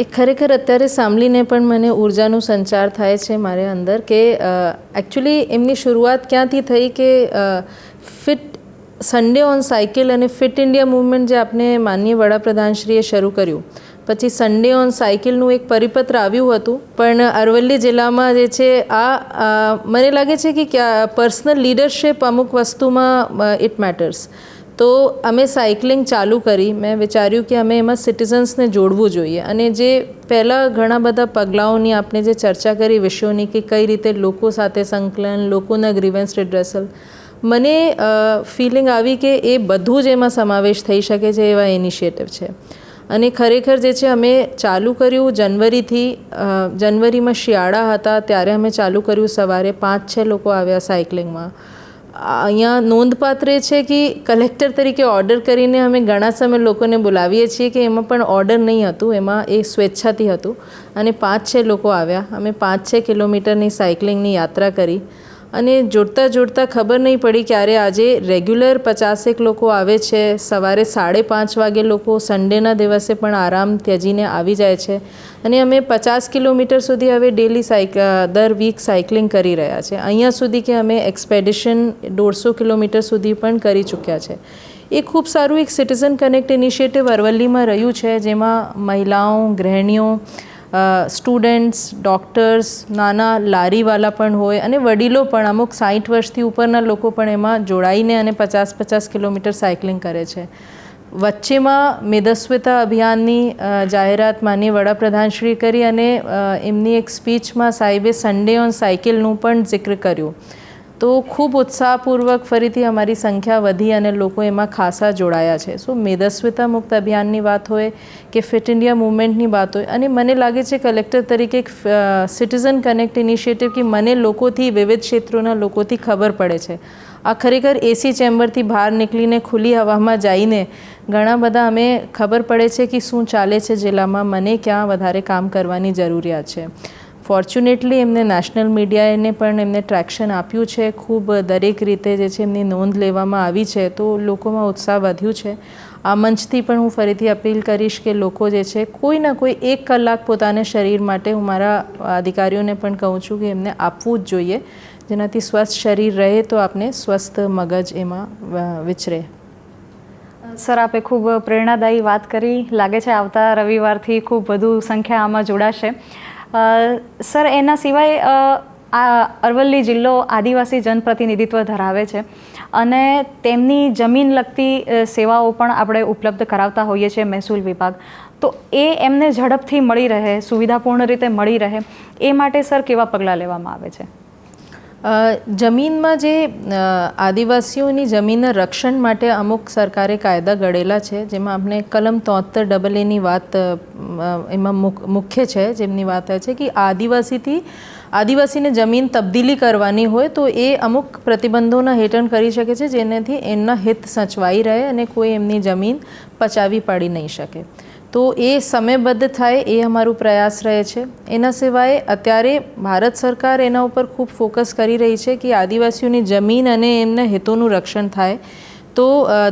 એ ખરેખર અત્યારે સાંભળીને પણ મને ઉર્જાનું સંચાર થાય છે મારે અંદર કે એકચ્યુઅલી એમની શરૂઆત ક્યાંથી થઈ કે ફિટ સન્ડે ઓન સાયકલ અને ફિટ ઇન્ડિયા મૂવમેન્ટ જે આપણે માનનીય વડાપ્રધાનશ્રીએ શરૂ કર્યું, પછી સન્ડે ઓન સાયકલનું એક પરિપત્ર આવ્યું હતું. પણ અરવલ્લી જિલ્લામાં જે છે મને લાગે છે કે પર્સનલ લીડરશિપ અમુક વસ્તુમાં ઇટ મેટર્સ. તો અમે સાયકલિંગ ચાલુ કરી. મેં વિચાર્યું કે અમે એમાં સિટીઝન્સને જોડવું જોઈએ અને જે પહેલાં ઘણા બધા પગલાઓની આપણે જે ચર્ચા કરી વિષયોની કે કઈ રીતે લોકો સાથે સંકલન, લોકોના ગ્રીવન્સ રિડ્રેસલ, મને ફિલિંગ આવી કે એ બધું જ એમાં સમાવેશ થઈ શકે છે એવા ઇનિશિયેટિવ છે. અને ખરેખર જે છે અમે ચાલુ કર્યું જનવરીમાં શિયાળા હતા ત્યારે અમે ચાલુ કર્યું. સવારે 5-6 લોકો આવ્યા સાયકલિંગમાં. અહીંયા નોંધપાત્ર છે કે કલેક્ટર તરીકે ઓર્ડર કરીને અમે ઘણા સમય લોકોને બોલાવીએ છીએ કે એમાં પણ ઓર્ડર નહીં હતું, એમાં એ સ્વેચ્છાથી હતું અને 5-6 લોકો આવ્યા. અમે 5-6 કિલોમીટરની સાયકલિંગની યાત્રા કરી અને જોડતા ખબર નહીં પડી ક્યારે આજે રેગ્યુલર 50 લોકો આવે છે. સવારે 5:30 વાગે લોકો સન્ડેના દિવસે પણ આરામ ત્યજીને આવી જાય છે અને અમે 50 કિલોમીટર સુધી હવે ડેલી દર વીક સાયકલિંગ કરી રહ્યા છે. અહીંયા સુધી કે અમે એક્સપેડિશન 150 કિલોમીટર સુધી પણ કરી ચૂક્યા છે. એ ખૂબ સારું એક સિટીઝન કનેક્ટ ઇનિશિયેટિવ અરવલ્લીમાં રહ્યું છે, જેમાં મહિલાઓ, ગૃહિણીઓ, સ્ટુડન્ટ્સ, ડૉક્ટર્સ, નાના લારીવાલા પણ હોય અને વડીલો પણ, અમુક 60 વર્ષથી ઉપરના લોકો પણ એમાં જોડાઈને અને 50-50 કિલોમીટર સાયકલિંગ કરે છે. વચ્ચેમાં મેદસ્વીતા અભિયાનની જાહેરાત માનનીય વડાપ્રધાનશ્રી કરી અને એમની એક સ્પીચમાં સાહેબે સન્ડે ઓન સાયકલનું પણ જિક્ર કર્યું. તો ખૂબ ઉત્સાહપૂર્વક ફરીથી અમારી સંખ્યા વધી અને લોકો એમાં ખાસા જોડાયા છે. સો મેદસ્વીતા મુક્ત અભિયાનની વાત હોય કે ફિટ ઇન્ડિયા મૂવમેન્ટની વાત હોય, અને મને લાગે છે કલેક્ટર તરીકે એક સિટીઝન કનેક્ટ ઇનિશિયેટિવ કે મને લોકોથી, વિવિધ ક્ષેત્રોના લોકોથી ખબર પડે છે. આ ખરેખર એસી ચેમ્બરથી બહાર નીકળીને ખુલ્લી હવામાં જઈને ઘણા બધા અમે ખબર પડે છે કે શું ચાલે છે જિલ્લામાં, મને ક્યાં વધારે કામ કરવાની જરૂરિયાત છે. ફોર્ચ્યુનેટલી એમને નેશનલ મીડિયાને પણ એમને ટ્રેક્શન આપ્યું છે. ખૂબ દરેક રીતે જે છે એમની નોંધ લેવામાં આવી છે, તો લોકોમાં ઉત્સાહ વધ્યું છે. આ મંચથી પણ હું ફરીથી અપીલ કરીશ કે લોકો જે છે કોઈ ના કોઈ 1 કલાક પોતાના શરીર માટે, હું મારા અધિકારીઓને પણ કહું છું કે એમને આપવું જ જોઈએ, જેનાથી સ્વસ્થ શરીર રહે તો આપણે સ્વસ્થ મગજ એમાં વિચરે. સર, આપે ખૂબ પ્રેરણાદાયી વાત કરી. લાગે છે આવતા રવિવારથી ખૂબ વધુ સંખ્યા આમાં જોડાશે. સર, એના સિવાય આ અરવલ્લી જિલ્લો આદિવાસી જનપ્રતિનિધિત્વ ધરાવે છે અને તેમની જમીન લગતી સેવાઓ પણ આપણે ઉપલબ્ધ કરાવતા હોઈએ છીએ મહેસૂલ વિભાગ. તો એ એમને ઝડપથી મળી રહે, સુવિધાપૂર્ણ રીતે મળી રહે, એ માટે સર કેવા પગલાં લેવામાં આવે છે? જમીનમાં જે આદિવાસીઓની જમીનના રક્ષણ માટે અમુક સરકારે કાયદા ઘડેલા છે, જેમાં આપણે કલમ 73 AA ની વાત એમાં મુખ્ય છે, જેમની વાત છે કે આદિવાસીને જમીન તબદીલી કરવાની હોય તો એ અમુક પ્રતિબંધોના હેઠળ કરી શકે છે, જેનાથી એમના હિત સચવાઈ રહે અને કોઈ એમની જમીન પચાવી પાડી નહીં શકે. તો એ સમયબદ્ધ થાય એ અમારું પ્રયાસ રહે છે. એના સિવાય અત્યારે ભારત સરકાર એના ઉપર ખૂબ ફોકસ કરી રહી છે કે આદિવાસીઓની જમીન અને એમના હિતોનું રક્ષણ થાય. તો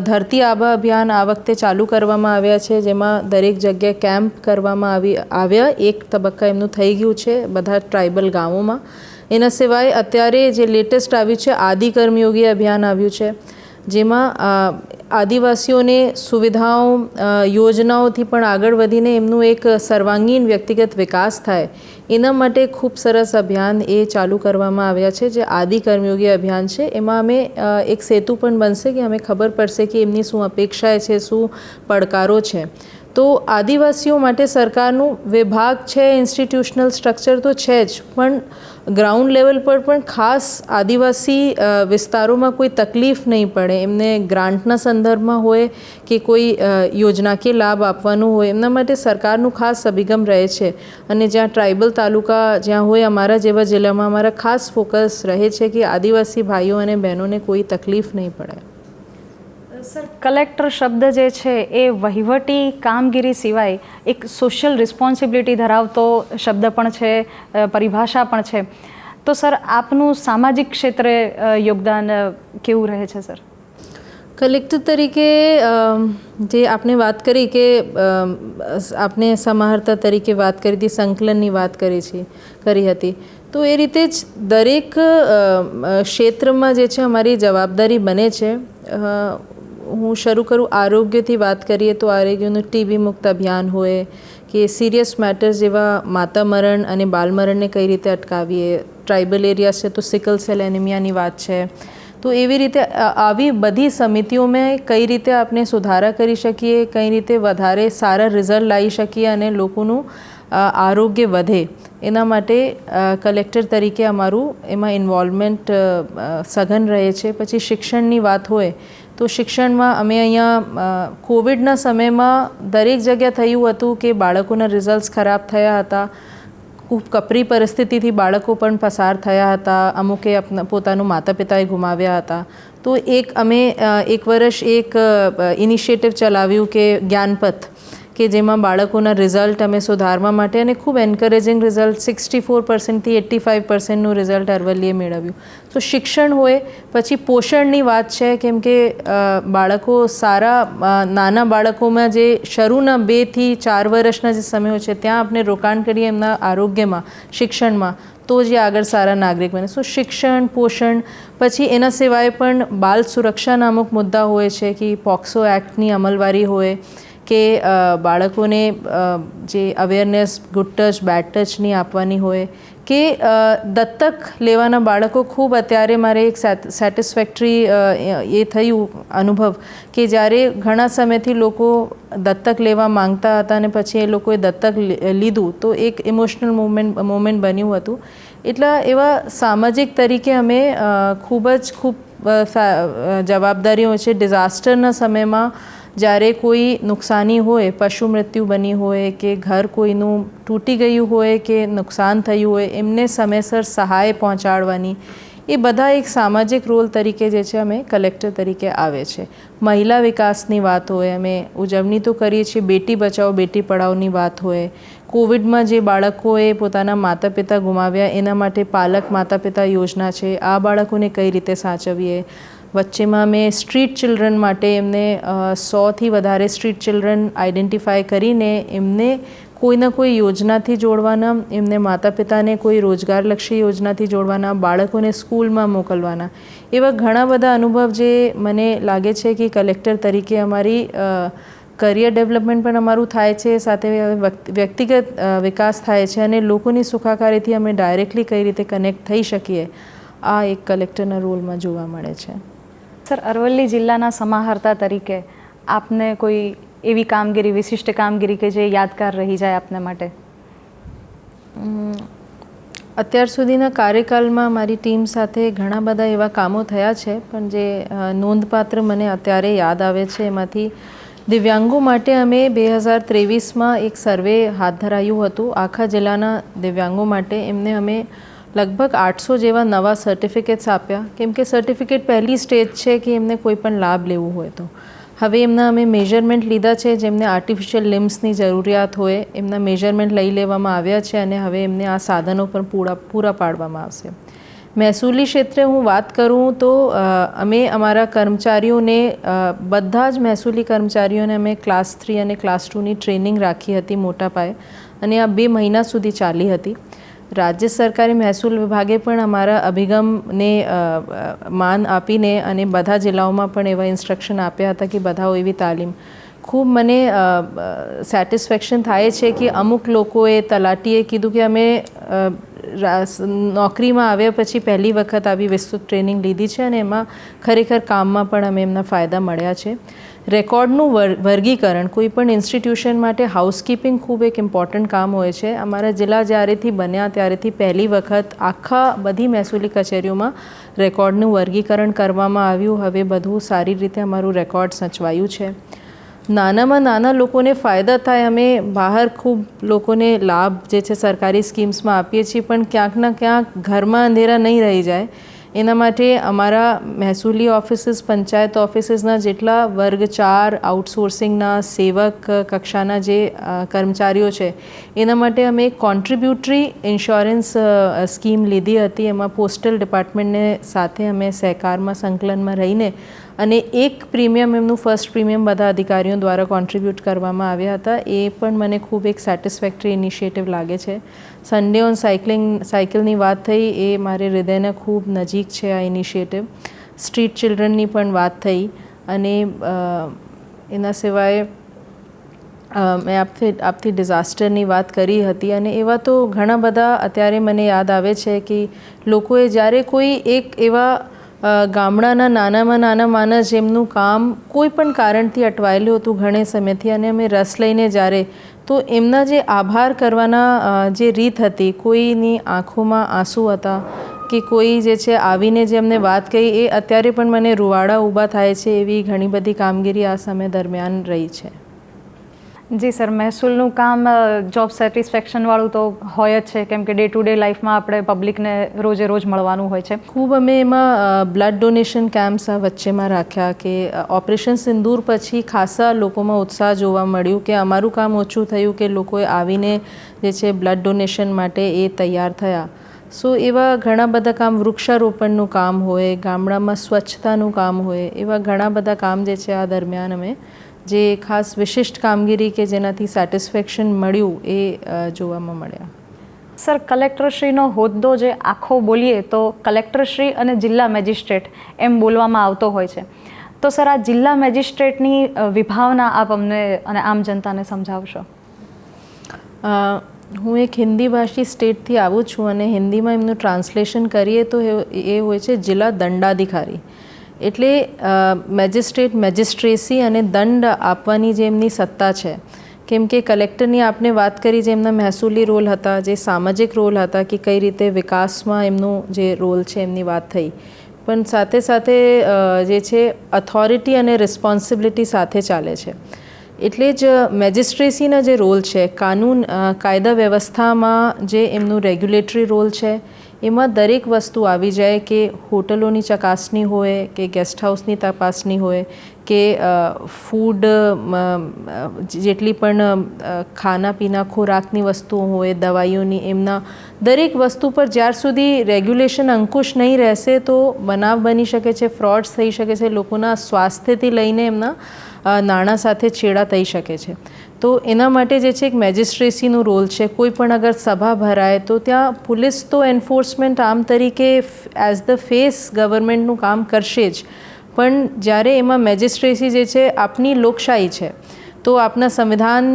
ધરતી આબા અભિયાન આ વખતે ચાલુ કરવામાં આવ્યા છે, જેમાં દરેક જગ્યાએ કેમ્પ કરવામાં આવ્યા. 1 તબક્કા એમનું થઈ ગયું છે બધા ટ્રાઇબલ ગામોમાં. એના સિવાય અત્યારે જે લેટેસ્ટ આવ્યું છે આદિ કર્મયોગી અભિયાન આવ્યું છે, જેમાં આદિવાસીઓને સુવિધાઓ, યોજનાઓથી પણ આગળ વધીને એમનું એક સર્વાંગીણ વ્યક્તિગત વિકાસ થાય એના માટે ખૂબ સરસ અભિયાન એ ચાલુ કરવામાં આવ્યા છે, જે આદિ કર્મયોગી અભિયાન છે. એમાં અમે એક સેતુ પણ બનશે કે અમે ખબર પડશે કે એમની શું અપેક્ષાએ છે, શું પડકારો છે. તો આદિવાસીઓ માટે સરકારનું વિભાગ છે, ઇન્સ્ટિટ્યુશનલ સ્ટ્રક્ચર તો છે જ, પણ ગ્રાઉન્ડ લેવલ પર પણ ખાસ આદિવાસી વિસ્તારોમાં કોઈ તકલીફ નહીં પડે, એમને ગ્રાન્ટના સંદર્ભમાં હોય કે કોઈ યોજનાકીય લાભ આપવાનું હોય, એમના માટે સરકારનું ખાસ અભિગમ રહે છે. અને જ્યાં ટ્રાઇબલ તાલુકા જ્યાં હોય, અમારા જેવા જિલ્લામાં અમારા ખાસ ફોકસ રહે છે કે આદિવાસી ભાઈઓ અને બહેનોને કોઈ તકલીફ નહીં પડે. કલેક્ટર શબ્દ જે છે એ વહીવટી કામગીરી સિવાય એક સોશિયલ રિસ્પોન્સિબિલિટી ધરાવતો શબ્દ પણ છે, પરિભાષા પણ છે. તો સર, આપનું સામાજિક ક્ષેત્રે યોગદાન કેવું રહે છે સર? કલેક્ટર તરીકે જે આપણે વાત કરી કે આપણે સમાહર્તા તરીકે વાત કરી હતી, સંકલનની વાત કરી હતી, તો એ રીતે જ દરેક ક્ષેત્રમાં જે છે અમારી જવાબદારી બને છે. હું શરૂ કરું આરોગ્યથી વાત કરીએ તો આરોગ્યનું ટીબી મુક્ત અભિયાન હોય કે સિરિયસ મેટર્સ જેવા માતા મરણ અને બાલ મરણને કઈ રીતે અટકાવીએ, ટ્રાઇબલ એરિયા છે તો સિકલ સેલ એનિમિયાની વાત છે. તો એવી રીતે આવી બધી સમિતિઓમાં કઈ રીતે આપણે સુધારા કરી શકીએ, કઈ રીતે વધારે સારા રિઝલ્ટ લાવી શકીએ અને લોકોનું આરોગ્ય વધે, એના માટે કલેક્ટર તરીકે અમારું એમાં ઇન્વોલ્વમેન્ટ સઘન રહે છે. પછી શિક્ષણની વાત હોય તો શિક્ષણમાં અમે અહીંયા કોવિડના સમયમાં દરેક જગ્યા થયું હતું કે બાળકોના રિઝલ્ટ્સ ખરાબ થયા હતા, ખૂબ કપરી પરિસ્થિતિથી બાળકો પણ પસાર થયા હતા, અમુકે પોતાનું માતા પિતાએ ગુમાવ્યા હતા. તો અમે એક વર્ષ એક ઇનિશિયેટિવ ચલાવ્યું કે જ્ઞાનપથ, કે જેમાં બાળકોના રિઝલ્ટ અમે સુધારવા માટે, અને ખૂબ એન્કરેજિંગ રિઝલ્ટ 64%થી 85%નું રિઝલ્ટ અરવલ્લીએ મેળવ્યું. તો શિક્ષણ હોય, પછી પોષણની વાત છે, કેમ કે બાળકો સારા નાના બાળકોમાં જે શરૂના 2 થી 4 વર્ષના જે સમયો છે ત્યાં આપણે રોકાણ કરીએ એમના આરોગ્યમાં, શિક્ષણમાં, તો જે આગળ સારા નાગરિક બને. સો શિક્ષણ, પોષણ, પછી એના સિવાય પણ બાળ સુરક્ષાના અમુક મુદ્દા હોય છે કે પોક્સો એક્ટની અમલવારી હોય કે બાળકોને જે અવેરનેસ ગુડ ટચ બેડ ટચની આપવાની હોય, કે દત્તક લેવાના બાળકો. ખૂબ અત્યારે મારે એક સેટિસ્ફેક્ટરી એ થયું અનુભવ કે જ્યારે ઘણા સમયથી લોકો દત્તક લેવા માંગતા હતા અને પછી એ લોકોએ દત્તક લીધું તો એક ઇમોશનલ મોમેન્ટ બન્યું હતું. એટલા એવા સામાજિક તરીકે અમે ખૂબ જવાબદારીઓ છે. ડિઝાસ્ટરના સમયમાં જ્યારે કોઈ નુકસાની હોય, પશુ મૃત્યુ બની હોય કે ઘર કોઈનું તૂટી ગયું હોય કે નુકસાન થયું હોય, એમને સમયસર સહાય પહોંચાડવાની, એ બધા એક સામાજિક રોલ તરીકે જે છે અમે કલેક્ટર તરીકે આવે છે. મહિલા વિકાસની વાત હોય, અમે ઉજવણી તો કરીએ છીએ, બેટી બચાવો બેટી પઢાઓની વાત હોય, કોવિડમાં જે બાળકોએ પોતાના માતા પિતા ગુમાવ્યા એના માટે પાલક માતા પિતા યોજના છે, આ બાળકોને કઈ રીતે સાચવીએ. વચ્ચેમાં મેં સ્ટ્રીટ ચિલ્ડ્રન માટે એમને 100થી વધારે સ્ટ્રીટ ચિલ્ડ્રન આઈડેન્ટિફાય કરીને એમને કોઈના કોઈ યોજનાથી જોડવાના, એમને માતા પિતાને કોઈ રોજગારલક્ષી યોજનાથી જોડવાના, બાળકોને સ્કૂલમાં મોકલવાના. એવા ઘણા બધા અનુભવ જે મને લાગે છે કે કલેક્ટર તરીકે અમારી કરિયર ડેવલપમેન્ટ પણ અમારું થાય છે, સાથે વ્યક્તિગત વિકાસ થાય છે અને લોકોની સુખાકારીથી અમે ડાયરેક્ટલી કઈ રીતે કનેક્ટ થઈ શકીએ, આ એક કલેક્ટરના રોલમાં જોવા મળે છે. સર, અરવલ્લી જિલ્લાના સમાહર્તા તરીકે આપને કોઈ એવી કામગીરી, વિશિષ્ટ કામગીરી કે જે યાદગાર રહી જાય આપને માટે? અત્યાર સુધીના કાર્યકાલમાં મારી ટીમ સાથે ઘણા બધા એવા કામો થયા છે, પણ જે નોંધપાત્ર મને અત્યારે યાદ આવે છે એમાંથી દિવ્યાંગો માટે અમે 2023માં એક સર્વે હાથ ધરાયું હતું આખા જિલ્લાના દિવ્યાંગો માટે. એમને અમે લગભગ 800 જેવા નવા સર્ટિફિકેટ્સ આપ્યા, કેમ કે સર્ટિફિકેટ પહેલી સ્ટેજ છે કે એમને કોઈ પણ લાભ લેવું હોય તો. હવે એમના અમે મેજરમેન્ટ લીધા છે, જેમને આર્ટિફિશિયલ લિમ્સની જરૂરિયાત હોય એમના મેજરમેન્ટ લઈ લેવામાં આવ્યા છે અને હવે એમને આ સાધનો પણ પૂરા પાડવામાં આવશે. મહેસૂલી ક્ષેત્રે હું વાત કરું તો અમે અમારા કર્મચારીઓને, બધા જ મહેસૂલી કર્મચારીઓને અમે ક્લાસ 3 અને ક્લાસ 2ની ટ્રેનિંગ રાખી હતી મોટા પાયે, અને આ 2 મહિના સુધી ચાલી હતી. રાજ્ય સરકારી મહેસૂલ વિભાગે પણ અમારા અભિગમને માન આપીને અને બધા જિલ્લાઓમાં પણ એવા ઇન્સ્ટ્રક્શન આપ્યા હતા કે બધાઓ એવી તાલીમ. ખૂબ મને સેટિસ્ફેક્શન થાય છે કે અમુક લોકોએ, તલાટીએ કીધું કે અમે નોકરીમાં આવ્યા પછી પહેલી વખત આવી વિસ્તૃત ટ્રેનિંગ લીધી છે અને એમાં ખરેખર કામમાં પણ અમે એમના ફાયદા મળ્યા છે. રેકોર્ડનું વર્ગીકરણ, કોઈ પણ ઇન્સ્ટિટ્યુશન માટે હાઉસકીપિંગ ખૂબ એક ઇમ્પોર્ટન્ટ કામ હોય છે. અમારા જિલ્લા જ્યારેથી બન્યા ત્યારેથી પહેલી વખત આખા બધી મહેસૂલી કચેરીઓમાં રેકોર્ડનું વર્ગીકરણ કરવામાં આવ્યું. હવે બધું સારી રીતે અમારું રેકોર્ડ સચવાયું છે. નાનામાં નાના લોકોને ફાયદા થાય, અમે બહાર ખૂબ લોકોને લાભ જે છે સરકારી સ્કીમ્સમાં આપીએ છીએ, પણ ક્યાંક ના ક્યાંક ઘરમાં અંધેરા નહીં રહી જાય એના માટે અમારા મહેસૂલી ઓફિસીસ, પંચાયત ઓફિસીસના જેટલા વર્ગ 4 આઉટસોર્સિંગના સેવક કક્ષાના જે કર્મચારીઓ છે એના માટે અમે એક કોન્ટ્રીબ્યુટરી ઇન્સ્યોરન્સ સ્કીમ લીધી હતી. એમાં પોસ્ટલ ડિપાર્ટમેન્ટને સાથે અમે સહકારમાં સંકલનમાં રહીને અને એક પ્રીમિયમ, એમનું ફર્સ્ટ પ્રીમિયમ બધા અધિકારીઓ દ્વારા કોન્ટ્રીબ્યુટ કરવામાં આવ્યા હતા. એ પણ મને ખૂબ એક સેટિસ્ફેક્ટરી ઇનિશિયેટિવ લાગે છે. સન્ડે ઓન સાયકલની વાત થઈ, એ મારે હૃદયના ખૂબ નજીક છે આ ઇનિશિયેટિવ. સ્ટ્રીટ ચિલ્ડ્રનની પણ વાત થઈ અને એના સિવાય મેં આપથી ડિઝાસ્ટરની વાત કરી હતી અને એવા તો ઘણા બધા અત્યારે મને યાદ આવે છે કે લોકોએ જ્યારે કોઈ એક એવા ગામડાના નાનામાં નાના માણસ જેમનું કામ કોઈ પણ કારણથી અટવાયેલું હતું ઘણે સમયથી અને અમે રસ લઈને જ્યારે, તો એમના જે આભાર કરવાના જે રીત હતી, કોઈની આંખોમાં આંસુ હતા કે કોઈ જે છે આવીને જે અમને વાત કહી, એ અત્યારે પણ મને રૂવાડા ઊભા થાય છે. એવી ઘણી બધી કામગીરી આ સમય દરમિયાન રહી છે. જી સર, મહેસૂલનું કામ જોબ સેટિસ્ફેક્શનવાળું તો હોય જ છે, કેમ કે ડે ટુ ડે લાઈફમાં આપણે પબ્લિકને રોજે રોજ મળવાનું હોય છે. ખૂબ અમે એમાં બ્લડ ડોનેશન કેમ્પ્સ આ વચ્ચેમાં રાખ્યા કે ઓપરેશન સિંદૂર પછી ખાસા લોકોમાં ઉત્સાહ જોવા મળ્યું કે અમારું કામ ઓછું થયું કે લોકોએ આવીને જે છે બ્લડ ડોનેશન માટે એ તૈયાર થયા. સો એવા ઘણા બધા કામ, વૃક્ષારોપણનું કામ હોય, ગામડામાં સ્વચ્છતાનું કામ હોય, એવા ઘણા બધા કામ જે છે આ દરમિયાન અમે જે ખાસ વિશિષ્ટ કામગીરી કે જેનાથી સેટિસ્ફેક્શન મળ્યું એ જોવામાં મળ્યા. સર, કલેક્ટરશ્રીનો હોદ્દો જે આખો બોલીએ તો કલેક્ટરશ્રી અને જિલ્લા મેજિસ્ટ્રેટ એમ બોલવામાં આવતો હોય છે. તો સર, આ જિલ્લા મેજિસ્ટ્રેટની વિભાવના આપ અમને અને આમ જનતાને સમજાવશો? હું એક હિન્દી ભાષી સ્ટેટથી આવું છું અને હિન્દીમાં એમનું ટ્રાન્સલેશન કરીએ તો એ હોય છે જિલ્લા દંડાધિકારી. એટલે મેજિસ્ટ્રેટ, મેજિસ્ટ્રેસી અને દંડ આપવાની જે એમની સત્તા છે. કેમ કે કલેક્ટરની આપને વાત કરી જે એમના મહેસૂલી રોલ હતા, જે સામાજિક રોલ હતા કે કઈ રીતે વિકાસમાં એમનું જે રોલ છે એમની વાત થઈ, પણ સાથે સાથે જે છે ઓથોરિટી અને રિસ્પોન્સિબિલિટી સાથે ચાલે છે. એટલે જ મેજિસ્ટ્રેસીના જે રોલ છે, કાનૂન કાયદા વ્યવસ્થામાં જે એમનું રેગ્યુલેટરી રોલ છે, એમાં દરેક વસ્તુ આવી જાય કે હોટલોની ચકાસણી હોય કે ગેસ્ટ હાઉસની તપાસણી હોય કે ફૂડ, જેટલી પણ ખાના પીના ખોરાકની વસ્તુઓ હોય, દવાઈઓની, એમના દરેક વસ્તુ પર જ્યાર સુધી રેગ્યુલેશન અંકુશ નહીં રહેશે તો બનાવ બની શકે છે, ફ્રોડ્સ થઈ શકે છે, લોકોના સ્વાસ્થ્યથી લઈને એમના નાણાં સાથે છેડા થઈ શકે છે. તો એના માટે જે છે એક મેજિસ્ટ્રેસીનું રોલ છે. કોઈ પણ અગર સભા ભરાય તો ત્યાં પોલીસ તો એન્ફોર્સમેન્ટ આમ તરીકે એઝ ધ ફેસ ગવર્મેન્ટનું કામ કરશે જ, પણ જ્યારે એમાં મેજિસ્ટ્રેસી જે છે આપની લોકશાહી છે, તો આપના સંવિધાન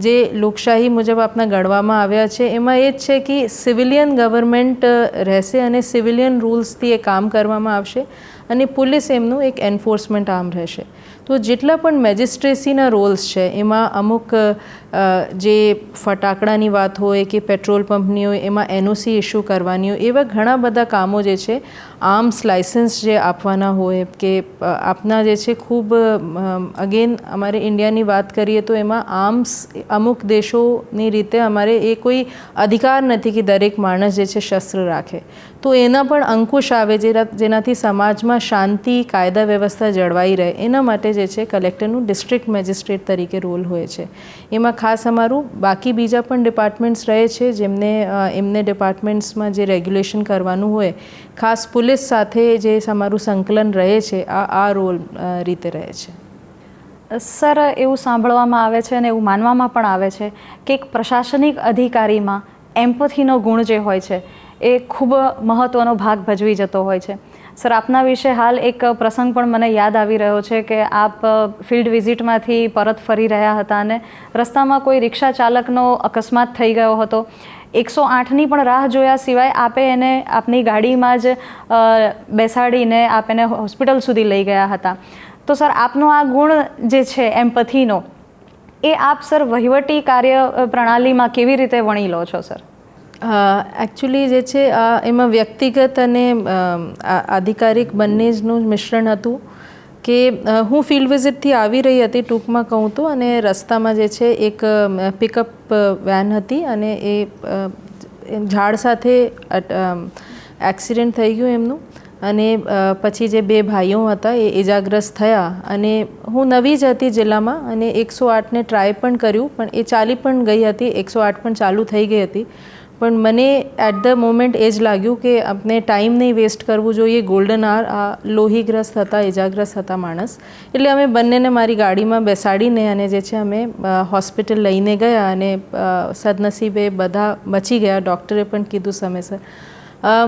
જે લોકશાહી મુજબ આપના ઘડવામાં આવ્યા છે એમાં એ જ છે કે સિવિલિયન ગવર્મેન્ટ રહેશે અને સિવિલિયન રૂલ્સથી એ કામ કરવામાં આવશે અને પોલીસ એમનું એક એન્ફોર્સમેન્ટ આર્મ રહેશે. તો જેટલા પણ મેજિસ્ટ્રેસીના રોલ્સ છે એમાં અમુક જે ફટાકડાની વાત હોય કે પેટ્રોલ પંપની હોય એમાં એનઓસી ઇસ્યુ કરવાની હોય, એવા ઘણા બધા કામો જે છે, આર્મ્સ લાઇસન્સ જે આપવાના હોય કે આપના જે છે ખૂબ અગેન અમારે ઇન્ડિયાની વાત કરીએ તો એમાં આર્મ્સ અમુક દેશોની રીતે અમારે એ કોઈ અધિકાર નથી કે દરેક માણસ જે છે શસ્ત્ર રાખે. તો એના પણ અંકુશ આવે જેનાથી સમાજમાં શાંતિ, કાયદા વ્યવસ્થા જળવાઈ રહે. એના માટે જે છે કલેક્ટરનું ડિસ્ટ્રિક્ટ મેજિસ્ટ્રેટ તરીકે રોલ હોય છે. એમાં ખાસ અમારું બાકી બીજા પણ ડિપાર્ટમેન્ટ્સ રહે છે જેમને એમને ડિપાર્ટમેન્ટ્સમાં જે રેગ્યુલેશન કરવાનું હોય, ખાસ પોલીસ સાથે જે અમારું સંકલન રહે છે, આ રોલ રીતે રહે છે. સર, એવું સાંભળવામાં આવે છે અને એવું માનવામાં પણ આવે છે કે એક પ્રશાસનિક અધિકારીમાં એમ્પથીનો ગુણ જે હોય છે એ ખૂબ મહત્ત્વનો ભાગ ભજવી જતો હોય છે. સર, આપના વિશે હાલ એક પ્રસંગ પણ મને યાદ આવી રહ્યો છે કે આપ ફિલ્ડ વિઝિટમાંથી પરત ફરી રહ્યા હતા અને રસ્તામાં કોઈ રિક્ષા ચાલકનો અકસ્માત થઈ ગયો હતો. 108ની પણ રાહ જોયા સિવાય આપે એને આપની ગાડીમાં જ બેસાડીને આપ એને હોસ્પિટલ સુધી લઈ ગયા હતા. તો સર, આપનો આ ગુણ જે છે એમ્પથીનો, એ આપ સર વહીવટી કાર્ય પ્રણાલીમાં કેવી રીતે વણી લો છો સર? એકચ્યુઅલી જે છે એમાં વ્યક્તિગત અને આધિકારિક બંનેનું મિશ્રણ હતું કે હું ફિલ્ડ વિઝિટથી આવી રહી હતી, ટૂંકમાં કહું તો, અને રસ્તામાં જે છે એક પિકઅપ વેન હતી અને એ ઝાડ સાથે એક્સિડન્ટ થઈ ગયું એમનું અને પછી જે 2 ભાઈઓ હતા એ ઇજાગ્રસ્ત થયા અને હું નવી જ હતી જિલ્લામાં અને 108ને ટ્રાય પણ કર્યું પણ એ ચાલી પણ ગઈ હતી, 108 પણ ચાલુ થઈ ગઈ હતી. પણ મને એટ ધ મોમેન્ટ એ જ લાગ્યું કે આપણે ટાઈમ નહીં વેસ્ટ કરવું જોઈએ. ગોલ્ડન આવર, આ લોહીગ્રસ્ત હતા, ઇજાગ્રસ્ત હતા માણસ, એટલે અમે બંનેને મારી ગાડીમાં બેસાડીને અને જે છે અમે હોસ્પિટલ લઈને ગયા અને સદનસીબે બધા બચી ગયા. ડૉક્ટરે પણ કીધું સમયસર.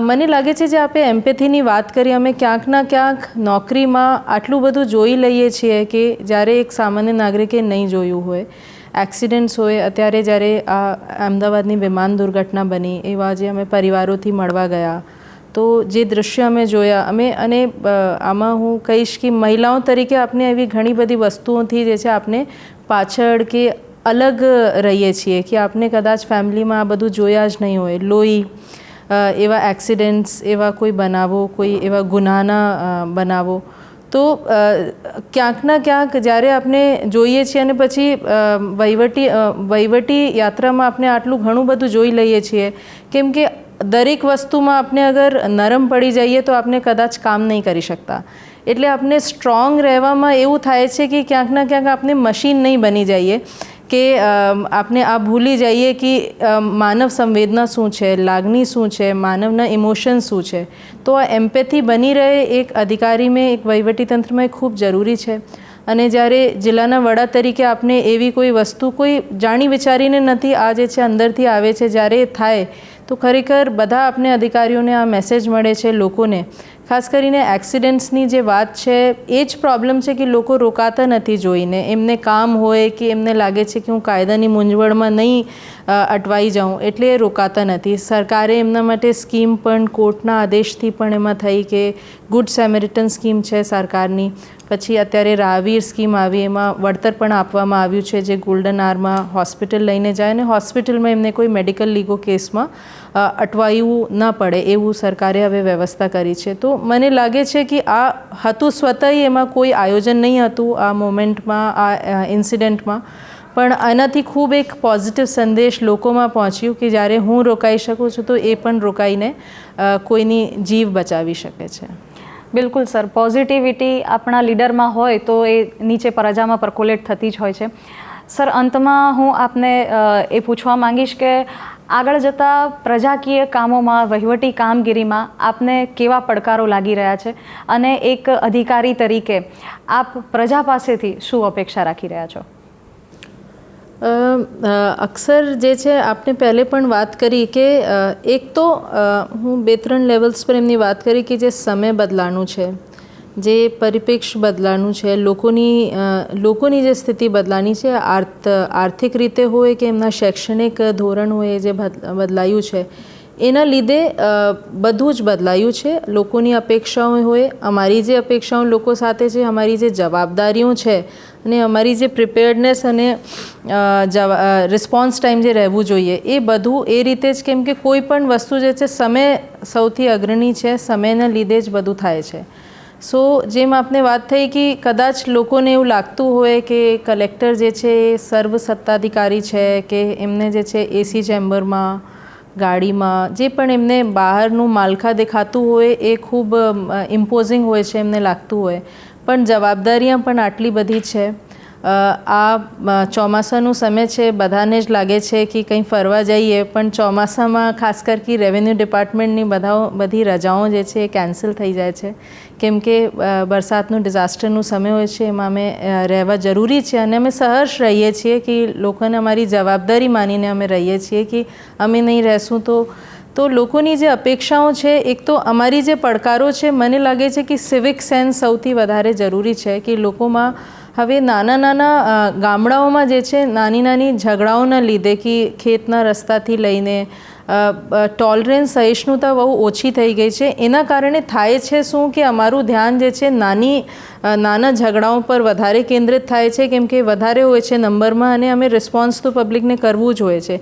મને લાગે છે જે આપણે એમ્પેથીની વાત કરી, અમે ક્યાંક ના ક્યાંક નોકરીમાં આટલું બધું જોઈ લઈએ છીએ કે જ્યારે એક સામાન્ય નાગરિકે નહીં જોયું હોય. એક્સિડન્ટ્સ હોય, અત્યારે જ્યારે આ અમદાવાદની વિમાન દુર્ઘટના બની, એવા જે અમે પરિવારોથી મળવા ગયા તો જે દૃશ્ય અમે જોયા, અને આમાં હું કહીશ કે મહિલાઓ તરીકે આપણે એવી ઘણી બધી વસ્તુઓથી જે છે આપણે પાછળ કે અલગ રહીએ છીએ કે આપણે કદાચ ફેમિલીમાં આ બધું જોયા જ નહીં હોય. લોહી, એવા એક્સિડન્ટ્સ, એવા કોઈ બનાવો, કોઈ એવા ગુનાના બનાવો, તો ક્યાંક ના ક્યાંક જ્યારે આપણે જોઈએ છીએ અને પછી વહીવટી યાત્રામાં આપણે આટલું ઘણું બધું જોઈ લઈએ છીએ, કેમ કે દરેક વસ્તુમાં આપણે અગર નરમ પડી જઈએ તો આપણે કદાચ કામ નહીં કરી શકતા. એટલે આપણે સ્ટ્રોંગ રહેવામાં એવું થાય છે કે ક્યાંક ના ક્યાંક આપણે મશીન નહીં બની જઈએ કે આપણે આ ભૂલી જઈએ કે માનવ સંવેદના શું છે, લાગણી શું છે, માનવના ઇમોશન શું છે. તો આ એમ્પેથી બની રહે એક અધિકારીમાં, એક વહીવટીતંત્રમાં એ ખૂબ જરૂરી છે. અને જ્યારે જિલ્લાના વડા તરીકે આપણે એવી કોઈ વસ્તુ કોઈ જાણી વિચારીને નથી, આ જે છે અંદરથી આવે છે, જ્યારે એ થાય તો ખરેખર બધા આપણે અધિકારીઓને આ મેસેજ મળે છે લોકોને. ખાસ કરીને એક્સિડન્ટ્સની જે વાત છે એ જ પ્રોબ્લેમ છે કે લોકો રોકાતા નથી જોઈને. એમને કામ હોય કે એમને લાગે છે કે હું કાયદાની મૂંઝવણમાં નહીં અટવાઈ જાઉં, એટલે એ રોકાતા નથી. સરકારે એમના માટે સ્કીમ પણ કોર્ટના આદેશથી પણ એમાં થઈ કે ગુડ સેમેરિટન સ્કીમ છે સરકારની. પછી અત્યારે રાહવીર સ્કીમ આવી, એમાં વળતર પણ આપવામાં આવ્યું છે જે ગોલ્ડન આવરમાં હોસ્પિટલ લઈને જાય અને હોસ્પિટલમાં એમને કોઈ મેડિકલ લીગો કેસમાં અટવાયું ન પડે એવું સરકારે હવે વ્યવસ્થા કરી છે. તો મને લાગે છે કે આ હતું સ્વતઃ, એમાં કોઈ આયોજન નહીં હતું આ મોમેન્ટમાં, આ ઇન્સિડન્ટમાં, પણ આનાથી ખૂબ એક પોઝિટિવ સંદેશ લોકોમાં પહોંચ્યું કે જ્યારે હું રોકાઈ શકું છું તો એ પણ રોકાઈને કોઈની જીવ બચાવી શકે છે. બિલકુલ સર, પોઝિટિવિટી આપણા લીડરમાં હોય તો એ નીચે પ્રજામાં પરકોલેટ થતી જ હોય છે. સર, અંતમાં હું આપને એ પૂછવા માંગીશ કે આગળ જતાં પ્રજાકીય કામોમાં, વહીવટી કામગીરીમાં આપને કેવા પડકારો લાગી રહ્યા છે અને એક અધિકારી તરીકે આપ પ્રજા પાસેથી શું અપેક્ષા રાખી રહ્યા છો? અક્સર જે છે આપણે પહેલે પણ વાત કરી કે એક તો હું 2-3 લેવલ્સ પર એમની વાત કરી કે જે સમય બદલાનું છે, જે પરિપ્રેક્ષ્ય બદલાનું છે, લોકોની જે સ્થિતિ બદલાની છે, આર્થિક રીતે હોય કે એમના શૈક્ષણિક ધોરણ હોય, જે બદલાયું છે એના લીધે બધું જ બદલાયું છે. લોકોની અપેક્ષાઓ હોય, અમારી જે અપેક્ષાઓ લોકો સાથે છે, અમારી જે જવાબદારીઓ છે અને અમારી જે પ્રિપેર્ડનેસ અને રિસ્પોન્સ ટાઈમ જે રહેવું જોઈએ એ બધું એ રીતે જ, કેમ કે કોઈ પણ વસ્તુ જે છે સમય સૌથી અગ્રણી છે, સમયના લીધે જ બધું થાય છે. સો જેમ આપને વાત થઈ કે કદાચ લોકોને એવું લાગતું હોય કે કલેક્ટર જે છે એ સર્વ સત્તાધિકારી છે, કે એમને જે છે એસી ચેમ્બરમાં, ગાડીમાં જે પણ એમને બહારનું માળખા દેખાતું હોય એ ખૂબ ઇમ્પોઝિંગ હોય છે, એમને લાગતું હોય, પણ જવાબદારીઓ પણ આટલી બધી છે. આ ચોમાસાનું સમય છે, બધાને જ લાગે છે કે કંઈ ફરવા જઈએ, પણ ચોમાસામાં ખાસ કરીને રેવન્યુ ડિપાર્ટમેન્ટની બધી રજાઓ જે છે એ કેન્સલ થઈ જાય છે, કેમ કે વરસાદનું ડિઝાસ્ટરનું સમય હોય છે, એમાં અમે રહેવા જરૂરી છે અને અમે સહર્ષ રહીએ છીએ કે લોકોને અમારી જવાબદારી માનીને અમે રહીએ છીએ કે અમે નહીં રહેશું તો લોકોની જે અપેક્ષાઓ છે, એક તો અમારી જે પડકારો છે, મને લાગે છે કે સિવિક સેન્સ સૌથી વધારે જરૂરી છે કે લોકોમાં હવે નાના ગામડાઓમાં જે છે નાની ઝઘડાઓના લીધે કે ખેતના રસ્તાથી લઈને ટોલરન્સ, સહિષ્ણુતા બહુ ઓછી થઈ ગઈ છે. એના કારણે થાય છે શું કે અમારું ધ્યાન જે છે નાના ઝઘડાઓ પર વધારે કેન્દ્રિત થાય છે, કેમ કે વધારે હોય છે નંબરમાં અને અમે રિસ્પોન્સ તો પબ્લિકને કરવું જ હોય છે.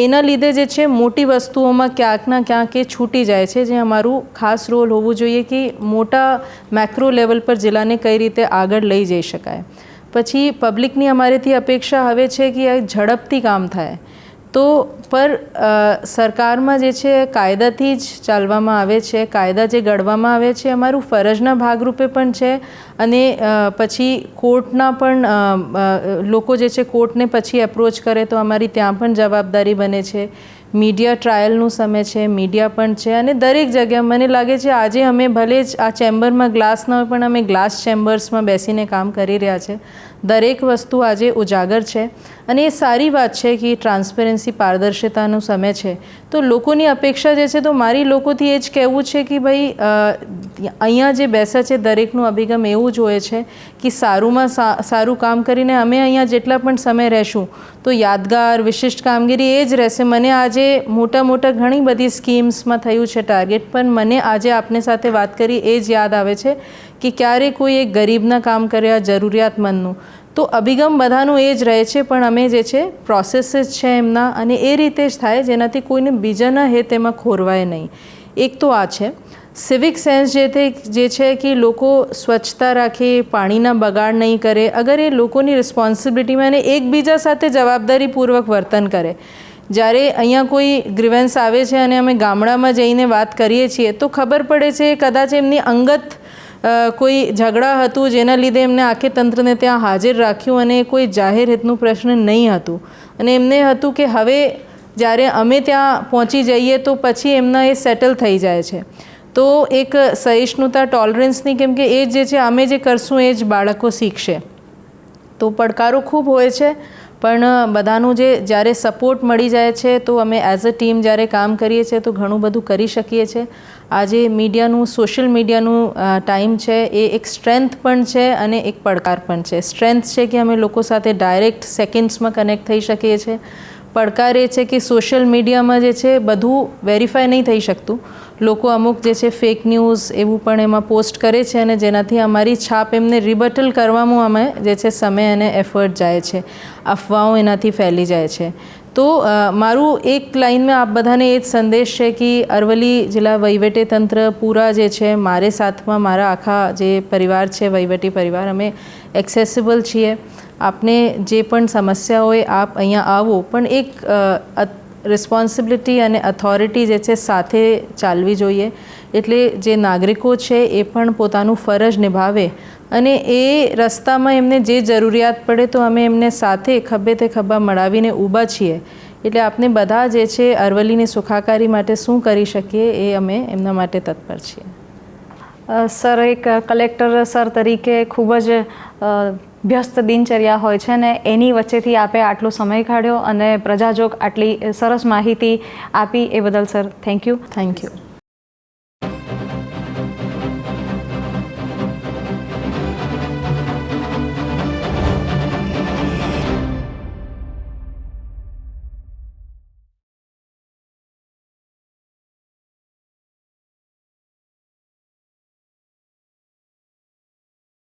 એના લીધે જે છે મોટી વસ્તુઓમાં ક્યાંક ના ક્યાંક એ છૂટી જાય છે, જે અમારું ખાસ રોલ હોવું જોઈએ કે મોટા મેક્રો લેવલ પર જિલ્લાને કઈ રીતે આગળ લઈ જઈ શકાય. પછી પબ્લિકની અમારેથી અપેક્ષા હવે છે કે આ ઝડપથી કામ થાય. તો પર સરકારમાં જે છે કાયદાથી જ ચાલવામાં આવે છે, કાયદા જે ઘડવામાં આવે છે અમારું ફરજના ભાગરૂપે પણ છે, અને પછી કોર્ટના પણ લોકો જે છે કોર્ટને પછી એપ્રોચ કરે તો અમારી ત્યાં પણ જવાબદારી બને છે. મીડિયા ટ્રાયલનું સમય છે, મીડિયા પણ છે, અને દરેક જગ્યાએ મને લાગે છે આજે અમે ભલે જ આ ચેમ્બરમાં ગ્લાસ ન હોય પણ અમે ગ્લાસ ચેમ્બર્સમાં બેસીને કામ કરી રહ્યા છે. દરેક વસ્તુ આજે ઉજાગર છે, અને એ સારી વાત છે કે ટ્રાન્સપરન્સી પારદર્શિતાનો સમય છે. તો લોકોની અપેક્ષા જે છે, તો મારી લોકોથી એ જ કહેવું છે કે ભાઈ અહીંયા જે બેસે છે દરેકનું અભિગમ એવું જ હોય છે કે સારુંમાં સારું કામ કરીને અમે અહીંયા જેટલા પણ સમય રહેશું તો યાદગાર વિશિષ્ટ કામગીરી એ જ રહેશે. મને આજે મોટા ઘણી બધી સ્કીમ્સમાં થયું છે ટાર્ગેટ, પણ મને આજે આપને સાથે વાત કરી એ જ યાદ આવે છે કે ક્યારે કોઈ એક ગરીબના કામ કર્યા, જરૂરિયાતમંદનું. તો અભિગમ બધાનું એ જ રહે છે, પણ અમે જે છે પ્રોસેસીસ છે એમના, અને એ રીતે જ થાય જેનાથી કોઈને બીજાના હિત એમાં ખોરવાય નહીં. એક તો આ છે. સિવિક સેન્સ જે છે કે લોકો સ્વચ્છતા રાખે, પાણીના બગાડ નહીં કરે, અગર એ લોકોની રિસ્પોન્સિબિલિટીમાં અને એકબીજા સાથે જવાબદારીપૂર્વક વર્તન કરે. જ્યારે અહીંયા કોઈ ગ્રીવન્સ આવે છે અને અમે ગામડામાં જઈને વાત કરીએ છીએ તો ખબર પડે છે કદાચ એમની અંગત કોઈ ઝઘડા હતું જેના લીધે એમને આખે તંત્રને ત્યાં હાજર રાખ્યું, અને કોઈ જાહેર હિતનું પ્રશ્ન નહીં હતું, અને એમને હતું કે હવે જ્યારે અમે ત્યાં પહોંચી જઈએ તો પછી એમના એ સેટલ થઈ જાય છે. તો એક સહિષ્ણુતા, ટોલરન્સની, કેમ કે એ જે છે અમે જે કરશું એ જ બાળકો શીખશે. તો પડકારો ખૂબ હોય છે, પણ બધાનું જ્યારે સપોર્ટ મળી જાય છે તો અમે એઝ અ ટીમ જ્યારે કામ કરીએ છીએ તો ઘણું બધું કરી શકીએ છીએ. આજે મીડિયાનું, સોશિયલ મીડિયાનું ટાઈમ છે, એ એક સ્ટ્રેન્થ પણ છે અને એક પડકાર પણ છે. સ્ટ્રેન્થ છે કે અમે લોકો સાથે ડાયરેક્ટ સેકન્ડ્સમાં કનેક્ટ થઈ શકીએ છીએ. પડકાર એ છે કે સોશિયલ મીડિયામાં જે છે બધું વેરીફાઈ નહીં થઈ શકતું. લોકો અમુક જે છે ફેક ન્યૂઝ એવું પણ એમાં પોસ્ટ કરે છે, અને જેનાથી અમારી છાપ એમને રિબટલ કરવામાં અમે જે છે સમય અને એફર્ટ જાય છે, અફવાઓ એનાથી ફેલી જાય છે. તો મારું એક લાઇનમાં આપ બધાને એ જ સંદેશ છે કે અરવલ્લી જિલ્લા વહીવટીતંત્ર પૂરા જે છે મારે સાથમાં મારા આખા જે પરિવાર છે, વહીવટી પરિવાર, અમે એક્સેસિબલ છીએ. આપને જે પણ સમસ્યા હોય આપ અહીંયા આવો, પણ એક રિસ્પોન્સિબિલિટી અને ઓથોરિટી જે છે સાથે ચાલવી જોઈએ. એટલે જે નાગરિકો છે એ પણ પોતાનું ફરજ નિભાવે, અને એ રસ્તામાં એમને જે જરૂરિયાત પડે તો અમે એમને સાથે ખભે તે ખભા મળાવીને ઊભા છીએ. એટલે આપને બધા જે છે અરવલ્લીની સુખાકારી માટે શું કરી શકીએ એ અમે એમના માટે તત્પર છીએ. સર, એક કલેક્ટર સર તરીકે ખૂબ જ વ્યસ્ત દિનચર્યા હોય છે, ને એની વચ્ચેથી આપે આટલો સમય કાઢ્યો અને પ્રજાજોગ આટલી સરસ માહિતી આપી એ બદલ sir thank you. Thank you.